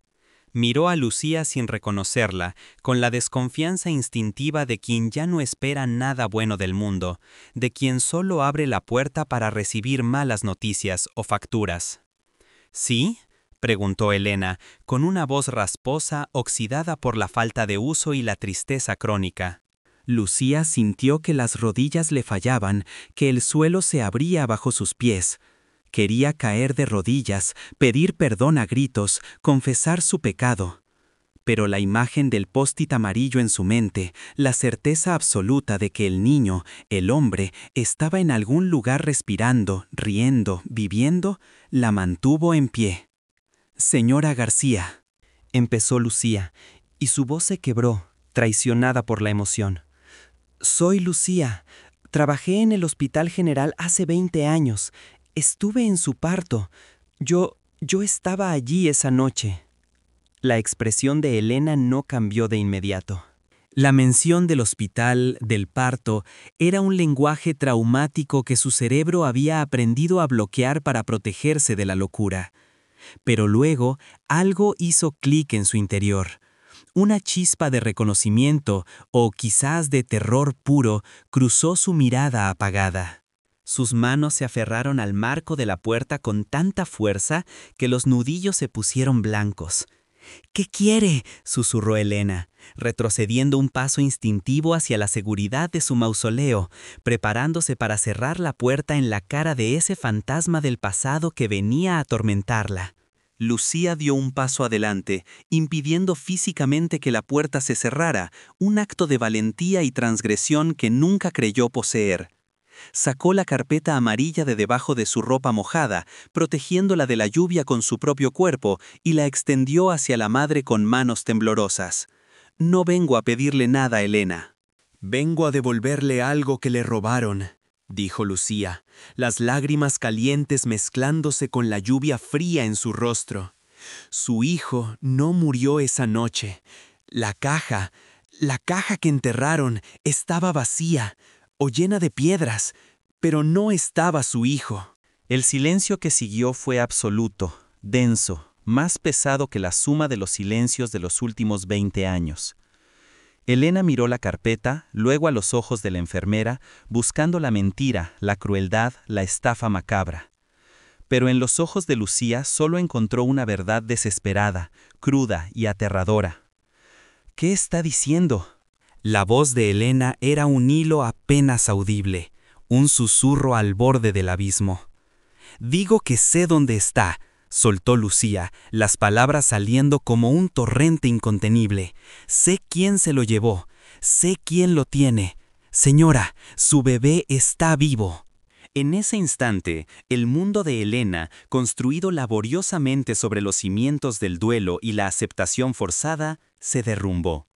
Miró a Lucía sin reconocerla, con la desconfianza instintiva de quien ya no espera nada bueno del mundo, de quien solo abre la puerta para recibir malas noticias o facturas. ¿Sí?, preguntó Elena, con una voz rasposa oxidada por la falta de uso y la tristeza crónica. Lucía sintió que las rodillas le fallaban, que el suelo se abría bajo sus pies. Quería caer de rodillas, pedir perdón a gritos, confesar su pecado. Pero la imagen del post-it amarillo en su mente, la certeza absoluta de que el niño, el hombre, estaba en algún lugar respirando, riendo, viviendo, la mantuvo en pie. «Señora García», empezó Lucía, y su voz se quebró, traicionada por la emoción. «Soy Lucía. Trabajé en el Hospital General hace 20 años. Estuve en su parto. Yo estaba allí esa noche». La expresión de Elena no cambió de inmediato. La mención del hospital, del parto, era un lenguaje traumático que su cerebro había aprendido a bloquear para protegerse de la locura. Pero luego, algo hizo clic en su interior. Una chispa de reconocimiento, o quizás de terror puro, cruzó su mirada apagada. Sus manos se aferraron al marco de la puerta con tanta fuerza que los nudillos se pusieron blancos. «¿Qué quiere?», susurró Elena, retrocediendo un paso instintivo hacia la seguridad de su mausoleo, preparándose para cerrar la puerta en la cara de ese fantasma del pasado que venía a atormentarla. Lucía dio un paso adelante, impidiendo físicamente que la puerta se cerrara, un acto de valentía y transgresión que nunca creyó poseer. Sacó la carpeta amarilla de debajo de su ropa mojada, protegiéndola de la lluvia con su propio cuerpo, y la extendió hacia la madre con manos temblorosas. «No vengo a pedirle nada, Elena». «Vengo a devolverle algo que le robaron», dijo Lucía, las lágrimas calientes mezclándose con la lluvia fría en su rostro. Su hijo no murió esa noche. La caja que enterraron estaba vacía o llena de piedras, pero no estaba su hijo. El silencio que siguió fue absoluto, denso, más pesado que la suma de los silencios de los últimos 20 años. Elena miró la carpeta, luego a los ojos de la enfermera, buscando la mentira, la crueldad, la estafa macabra. Pero en los ojos de Lucía solo encontró una verdad desesperada, cruda y aterradora. ¿Qué está diciendo? La voz de Elena era un hilo apenas audible, un susurro al borde del abismo. «Digo que sé dónde está», soltó Lucía, las palabras saliendo como un torrente incontenible. «Sé quién se lo llevó, sé quién lo tiene. Señora, su bebé está vivo». En ese instante, el mundo de Elena, construido laboriosamente sobre los cimientos del duelo y la aceptación forzada, se derrumbó.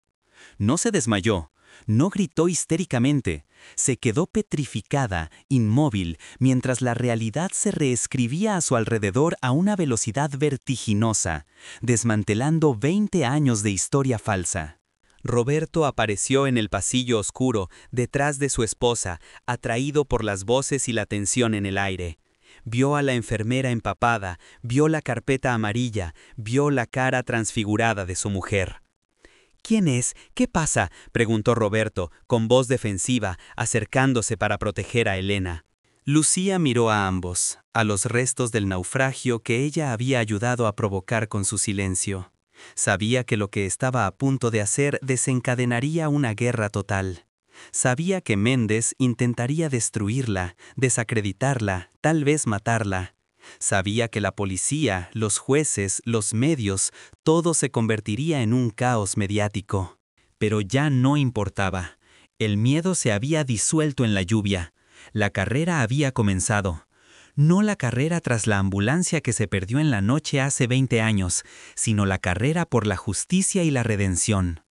No se desmayó, no gritó histéricamente, se quedó petrificada, inmóvil, mientras la realidad se reescribía a su alrededor a una velocidad vertiginosa, desmantelando 20 años de historia falsa. Roberto apareció en el pasillo oscuro, detrás de su esposa, atraído por las voces y la tensión en el aire. Vio a la enfermera empapada, vio la carpeta amarilla, vio la cara transfigurada de su mujer. «¿Quién es? ¿Qué pasa?», preguntó Roberto, con voz defensiva, acercándose para proteger a Elena. Lucía miró a ambos, a los restos del naufragio que ella había ayudado a provocar con su silencio. Sabía que lo que estaba a punto de hacer desencadenaría una guerra total. Sabía que Méndez intentaría destruirla, desacreditarla, tal vez matarla. Sabía que la policía, los jueces, los medios, todo se convertiría en un caos mediático. Pero ya no importaba. El miedo se había disuelto en la lluvia. La carrera había comenzado. No la carrera tras la ambulancia que se perdió en la noche hace 20 años, sino la carrera por la justicia y la redención.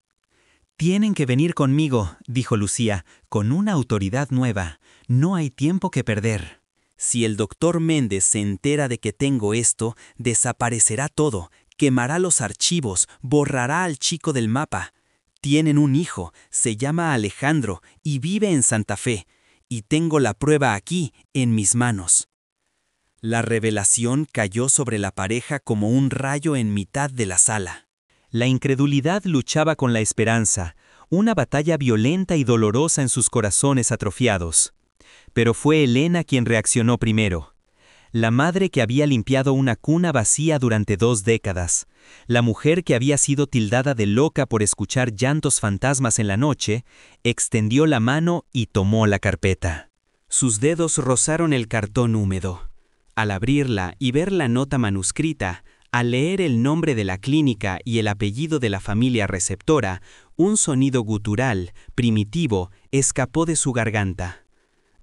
«Tienen que venir conmigo», dijo Lucía, con una autoridad nueva. «No hay tiempo que perder». «Si el doctor Méndez se entera de que tengo esto, desaparecerá todo, quemará los archivos, borrará al chico del mapa. Tienen un hijo, se llama Alejandro y vive en Santa Fe, y tengo la prueba aquí, en mis manos». La revelación cayó sobre la pareja como un rayo en mitad de la sala. La incredulidad luchaba con la esperanza, una batalla violenta y dolorosa en sus corazones atrofiados. Pero fue Elena quien reaccionó primero. La madre que había limpiado una cuna vacía durante 2 décadas, la mujer que había sido tildada de loca por escuchar llantos fantasmas en la noche, extendió la mano y tomó la carpeta. Sus dedos rozaron el cartón húmedo. Al abrirla y ver la nota manuscrita, al leer el nombre de la clínica y el apellido de la familia receptora, un sonido gutural, primitivo, escapó de su garganta.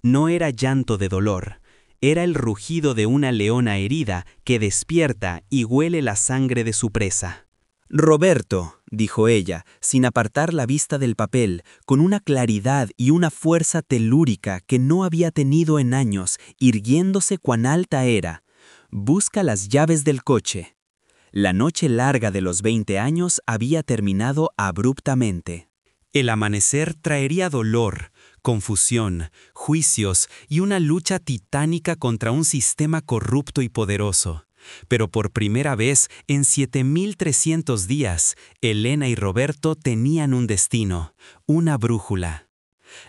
No era llanto de dolor, era el rugido de una leona herida que despierta y huele la sangre de su presa. «Roberto», dijo ella, sin apartar la vista del papel, con una claridad y una fuerza telúrica que no había tenido en años, irguiéndose cuán alta era, «busca las llaves del coche». La noche larga de los 20 años había terminado abruptamente. El amanecer traería dolor, confusión, juicios y una lucha titánica contra un sistema corrupto y poderoso. Pero por primera vez en 7.300 días, Elena y Roberto tenían un destino, una brújula.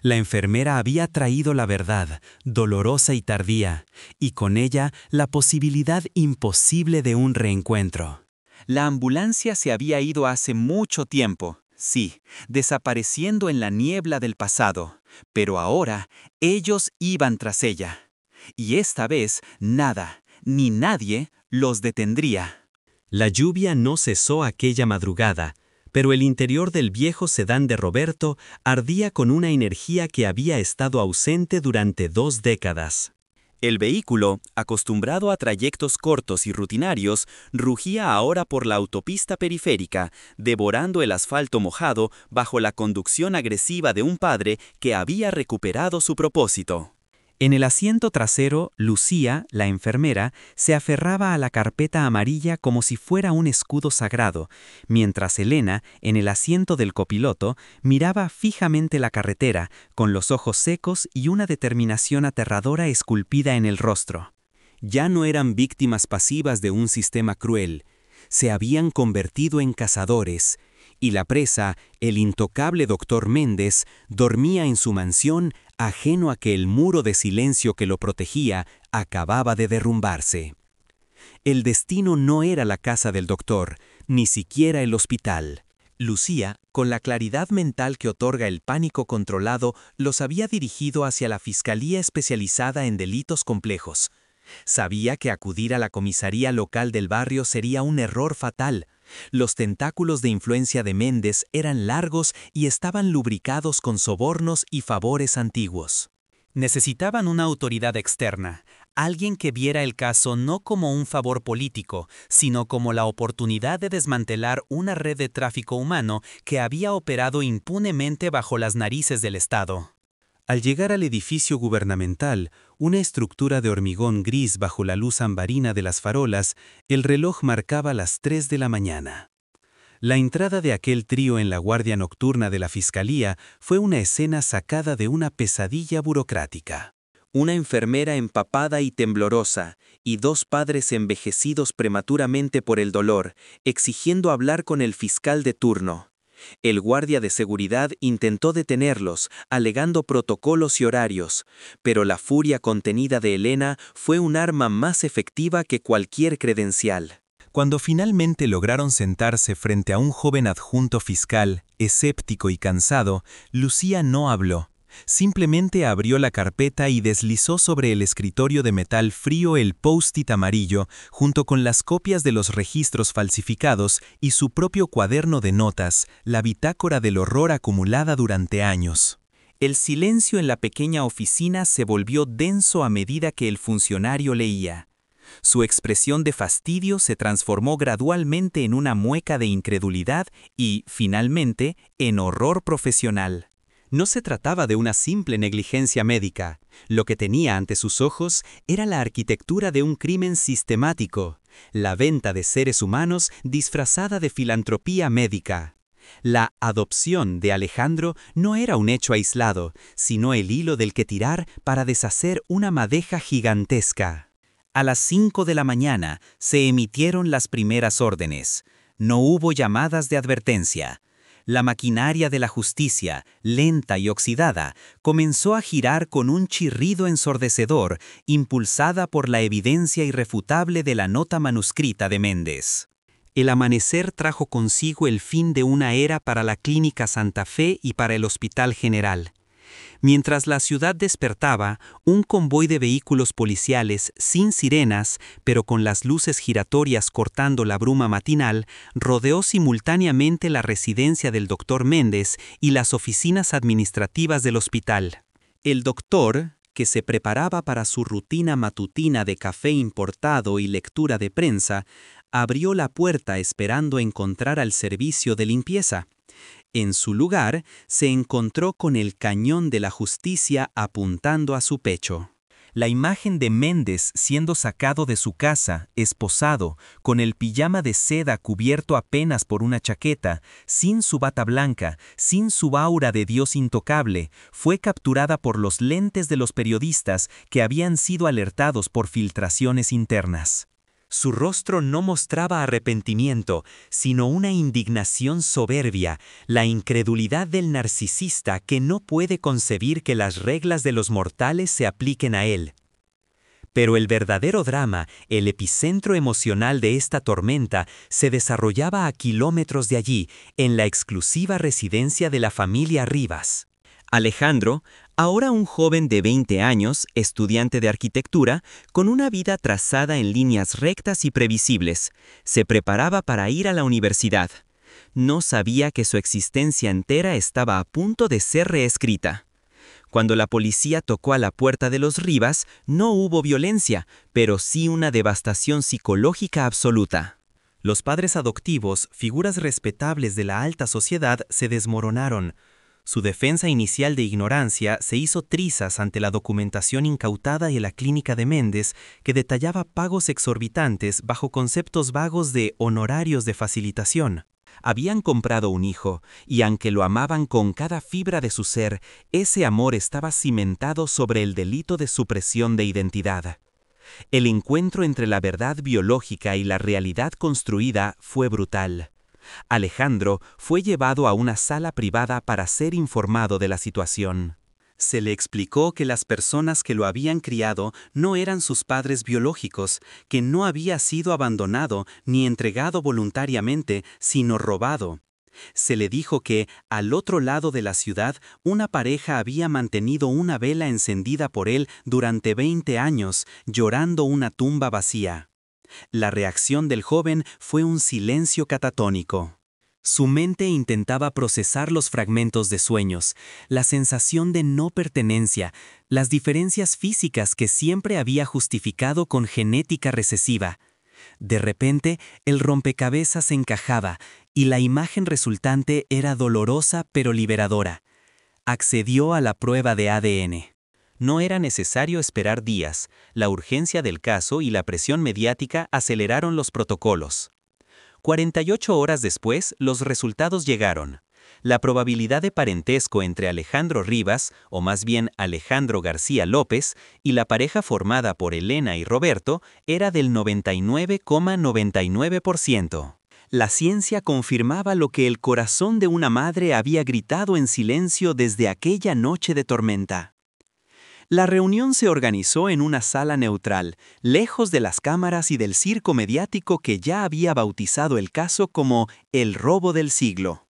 La enfermera había traído la verdad, dolorosa y tardía, y con ella la posibilidad imposible de un reencuentro. La ambulancia se había ido hace mucho tiempo, sí, desapareciendo en la niebla del pasado, pero ahora ellos iban tras ella. Y esta vez nada, ni nadie los detendría. La lluvia no cesó aquella madrugada, pero el interior del viejo sedán de Roberto ardía con una energía que había estado ausente durante 2 décadas. El vehículo, acostumbrado a trayectos cortos y rutinarios, rugía ahora por la autopista periférica, devorando el asfalto mojado bajo la conducción agresiva de un padre que había recuperado su propósito. En el asiento trasero, Lucía, la enfermera, se aferraba a la carpeta amarilla como si fuera un escudo sagrado, mientras Elena, en el asiento del copiloto, miraba fijamente la carretera, con los ojos secos y una determinación aterradora esculpida en el rostro. Ya no eran víctimas pasivas de un sistema cruel, se habían convertido en cazadores, y la presa, el intocable doctor Méndez, dormía en su mansión, ajeno a que el muro de silencio que lo protegía acababa de derrumbarse. El destino no era la casa del doctor, ni siquiera el hospital. Lucía, con la claridad mental que otorga el pánico controlado, los había dirigido hacia la Fiscalía Especializada en Delitos Complejos. Sabía que acudir a la comisaría local del barrio sería un error fatal. Los tentáculos de influencia de Méndez eran largos y estaban lubricados con sobornos y favores antiguos. Necesitaban una autoridad externa, alguien que viera el caso no como un favor político, sino como la oportunidad de desmantelar una red de tráfico humano que había operado impunemente bajo las narices del Estado. Al llegar al edificio gubernamental, una estructura de hormigón gris bajo la luz ambarina de las farolas, el reloj marcaba las 3 de la mañana. La entrada de aquel trío en la guardia nocturna de la Fiscalía fue una escena sacada de una pesadilla burocrática. Una enfermera empapada y temblorosa, y 2 padres envejecidos prematuramente por el dolor, exigiendo hablar con el fiscal de turno. El guardia de seguridad intentó detenerlos, alegando protocolos y horarios, pero la furia contenida de Elena fue un arma más efectiva que cualquier credencial. Cuando finalmente lograron sentarse frente a un joven adjunto fiscal, escéptico y cansado, Lucía no habló. Simplemente abrió la carpeta y deslizó sobre el escritorio de metal frío el post-it amarillo, junto con las copias de los registros falsificados y su propio cuaderno de notas, la bitácora del horror acumulada durante años. El silencio en la pequeña oficina se volvió denso a medida que el funcionario leía. Su expresión de fastidio se transformó gradualmente en una mueca de incredulidad y, finalmente, en horror profesional. No se trataba de una simple negligencia médica. Lo que tenía ante sus ojos era la arquitectura de un crimen sistemático, la venta de seres humanos disfrazada de filantropía médica. La adopción de Alejandro no era un hecho aislado, sino el hilo del que tirar para deshacer una madeja gigantesca. A las 5 de la mañana se emitieron las primeras órdenes. No hubo llamadas de advertencia. La maquinaria de la justicia, lenta y oxidada, comenzó a girar con un chirrido ensordecedor, impulsada por la evidencia irrefutable de la nota manuscrita de Méndez. El amanecer trajo consigo el fin de una era para la Clínica Santa Fe y para el Hospital General. Mientras la ciudad despertaba, un convoy de vehículos policiales, sin sirenas, pero con las luces giratorias cortando la bruma matinal, rodeó simultáneamente la residencia del doctor Méndez y las oficinas administrativas del hospital. El doctor, que se preparaba para su rutina matutina de café importado y lectura de prensa, abrió la puerta esperando encontrar al servicio de limpieza. En su lugar, se encontró con el cañón de la justicia apuntando a su pecho. La imagen de Méndez siendo sacado de su casa, esposado, con el pijama de seda cubierto apenas por una chaqueta, sin su bata blanca, sin su aura de Dios intocable, fue capturada por los lentes de los periodistas que habían sido alertados por filtraciones internas. Su rostro no mostraba arrepentimiento, sino una indignación soberbia, la incredulidad del narcisista que no puede concebir que las reglas de los mortales se apliquen a él. Pero el verdadero drama, el epicentro emocional de esta tormenta, se desarrollaba a kilómetros de allí, en la exclusiva residencia de la familia Rivas. Alejandro, Ahora un joven de 20 años, estudiante de arquitectura, con una vida trazada en líneas rectas y previsibles, se preparaba para ir a la universidad. No sabía que su existencia entera estaba a punto de ser reescrita. Cuando la policía tocó a la puerta de los Rivas, no hubo violencia, pero sí una devastación psicológica absoluta. Los padres adoptivos, figuras respetables de la alta sociedad, se desmoronaron. Su defensa inicial de ignorancia se hizo trizas ante la documentación incautada en la clínica de Méndez, que detallaba pagos exorbitantes bajo conceptos vagos de honorarios de facilitación. Habían comprado un hijo, y aunque lo amaban con cada fibra de su ser, ese amor estaba cimentado sobre el delito de supresión de identidad. El encuentro entre la verdad biológica y la realidad construida fue brutal. Alejandro fue llevado a una sala privada para ser informado de la situación. Se le explicó que las personas que lo habían criado no eran sus padres biológicos, que no había sido abandonado ni entregado voluntariamente, sino robado. Se le dijo que, al otro lado de la ciudad, una pareja había mantenido una vela encendida por él durante 20 años, llorando una tumba vacía. La reacción del joven fue un silencio catatónico. Su mente intentaba procesar los fragmentos de sueños, la sensación de no pertenencia, las diferencias físicas que siempre había justificado con genética recesiva. De repente, el rompecabezas encajaba, y la imagen resultante era dolorosa pero liberadora. Accedió a la prueba de ADN. No era necesario esperar días, la urgencia del caso y la presión mediática aceleraron los protocolos. 48 horas después, los resultados llegaron. La probabilidad de parentesco entre Alejandro Rivas, o más bien Alejandro García López, y la pareja formada por Elena y Roberto era del 99,99%. La ciencia confirmaba lo que el corazón de una madre había gritado en silencio desde aquella noche de tormenta. La reunión se organizó en una sala neutral, lejos de las cámaras y del circo mediático que ya había bautizado el caso como el robo del siglo.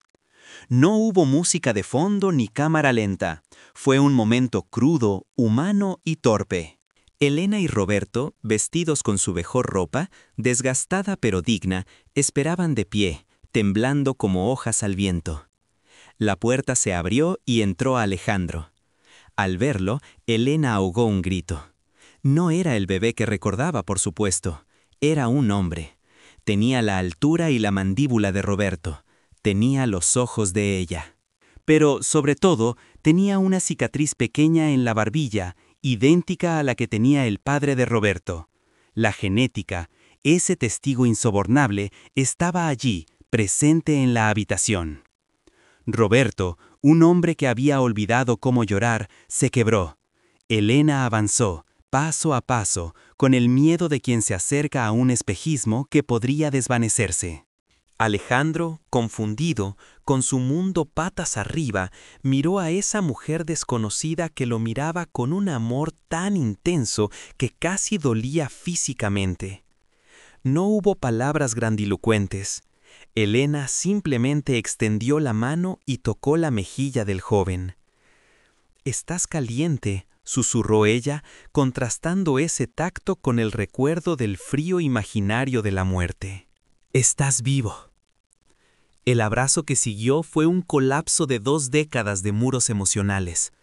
No hubo música de fondo ni cámara lenta. Fue un momento crudo, humano y torpe. Elena y Roberto, vestidos con su mejor ropa, desgastada pero digna, esperaban de pie, temblando como hojas al viento. La puerta se abrió y entró Alejandro. Al verlo, Elena ahogó un grito. No era el bebé que recordaba, por supuesto. Era un hombre. Tenía la altura y la mandíbula de Roberto. Tenía los ojos de ella. Pero, sobre todo, tenía una cicatriz pequeña en la barbilla, idéntica a la que tenía el padre de Roberto. La genética, ese testigo insobornable, estaba allí, presente en la habitación. Roberto, un hombre que había olvidado cómo llorar, se quebró. Elena avanzó, paso a paso, con el miedo de quien se acerca a un espejismo que podría desvanecerse. Alejandro, confundido, con su mundo patas arriba, miró a esa mujer desconocida que lo miraba con un amor tan intenso que casi dolía físicamente. No hubo palabras grandilocuentes. Elena simplemente extendió la mano y tocó la mejilla del joven. «Estás caliente», susurró ella, contrastando ese tacto con el recuerdo del frío imaginario de la muerte. «Estás vivo». El abrazo que siguió fue un colapso de 2 décadas de muros emocionales.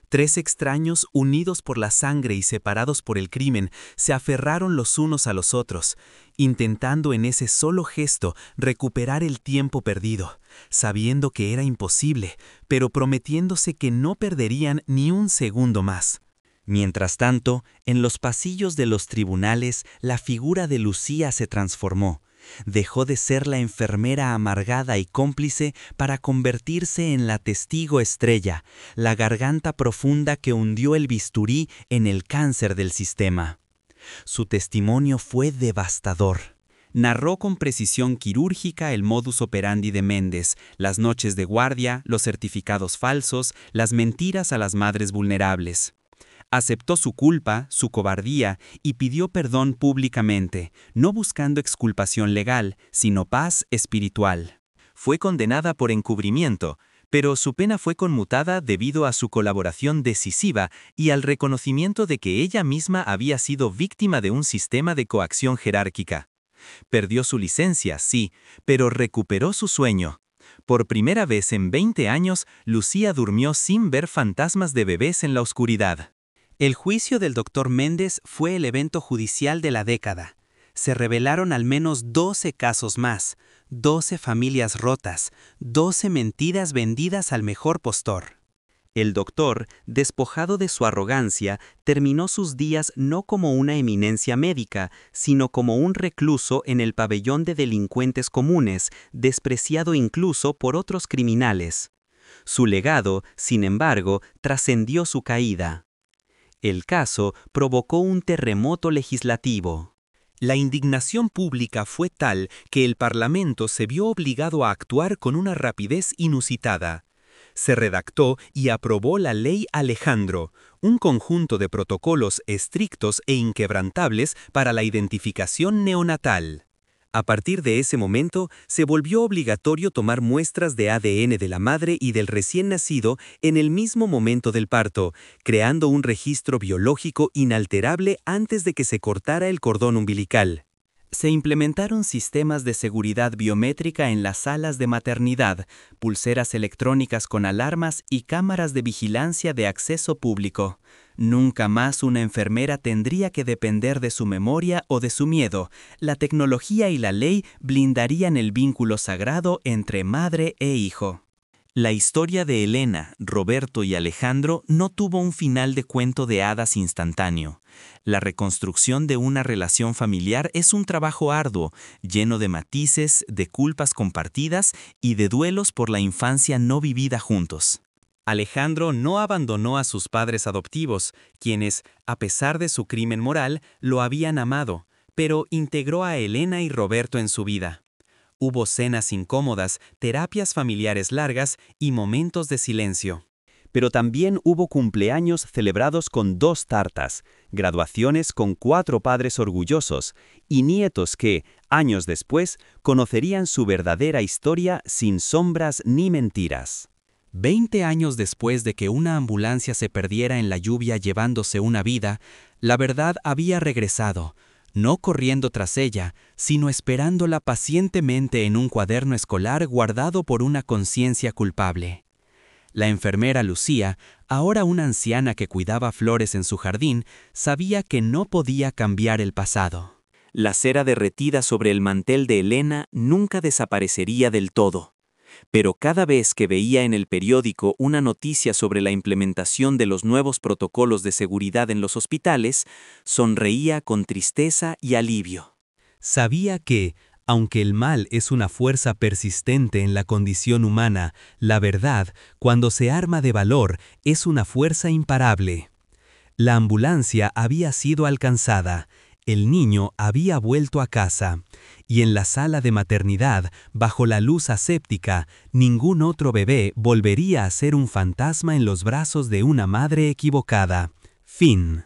3 extraños unidos por la sangre y separados por el crimen se aferraron los unos a los otros, intentando en ese solo gesto recuperar el tiempo perdido, sabiendo que era imposible, pero prometiéndose que no perderían ni un segundo más. Mientras tanto, en los pasillos de los tribunales, la figura de Lucía se transformó. Dejó de ser la enfermera amargada y cómplice para convertirse en la testigo estrella, la garganta profunda que hundió el bisturí en el cáncer del sistema. Su testimonio fue devastador. Narró con precisión quirúrgica el modus operandi de Méndez, las noches de guardia, los certificados falsos, las mentiras a las madres vulnerables. Aceptó su culpa, su cobardía, y pidió perdón públicamente, no buscando exculpación legal, sino paz espiritual. Fue condenada por encubrimiento, pero su pena fue conmutada debido a su colaboración decisiva y al reconocimiento de que ella misma había sido víctima de un sistema de coacción jerárquica. Perdió su licencia, sí, pero recuperó su sueño. Por primera vez en 20 años, Lucía durmió sin ver fantasmas de bebés en la oscuridad. El juicio del Dr. Méndez fue el evento judicial de la década. Se revelaron al menos 12 casos más, 12 familias rotas, 12 mentiras vendidas al mejor postor. El doctor, despojado de su arrogancia, terminó sus días no como una eminencia médica, sino como un recluso en el pabellón de delincuentes comunes, despreciado incluso por otros criminales. Su legado, sin embargo, trascendió su caída. El caso provocó un terremoto legislativo. La indignación pública fue tal que el Parlamento se vio obligado a actuar con una rapidez inusitada. Se redactó y aprobó la Ley Alejandro, un conjunto de protocolos estrictos e inquebrantables para la identificación neonatal. A partir de ese momento, se volvió obligatorio tomar muestras de ADN de la madre y del recién nacido en el mismo momento del parto, creando un registro biológico inalterable antes de que se cortara el cordón umbilical. Se implementaron sistemas de seguridad biométrica en las salas de maternidad, pulseras electrónicas con alarmas y cámaras de vigilancia de acceso público. Nunca más una enfermera tendría que depender de su memoria o de su miedo. La tecnología y la ley blindarían el vínculo sagrado entre madre e hijo. La historia de Elena, Roberto y Alejandro no tuvo un final de cuento de hadas instantáneo. La reconstrucción de una relación familiar es un trabajo arduo, lleno de matices, de culpas compartidas y de duelos por la infancia no vivida juntos. Alejandro no abandonó a sus padres adoptivos, quienes, a pesar de su crimen moral, lo habían amado, pero integró a Elena y Roberto en su vida. Hubo cenas incómodas, terapias familiares largas y momentos de silencio. Pero también hubo cumpleaños celebrados con 2 tartas, graduaciones con 4 padres orgullosos y nietos que, años después, conocerían su verdadera historia sin sombras ni mentiras. 20 años después de que una ambulancia se perdiera en la lluvia llevándose una vida, la verdad había regresado, no corriendo tras ella, sino esperándola pacientemente en un cuaderno escolar guardado por una conciencia culpable. La enfermera Lucía, ahora una anciana que cuidaba flores en su jardín, sabía que no podía cambiar el pasado. La cera derretida sobre el mantel de Elena nunca desaparecería del todo. Pero cada vez que veía en el periódico una noticia sobre la implementación de los nuevos protocolos de seguridad en los hospitales, sonreía con tristeza y alivio. Sabía que, aunque el mal es una fuerza persistente en la condición humana, la verdad, cuando se arma de valor, es una fuerza imparable. La ambulancia había sido alcanzada. El niño había vuelto a casa, y en la sala de maternidad, bajo la luz aséptica, ningún otro bebé volvería a ser un fantasma en los brazos de una madre equivocada. Fin.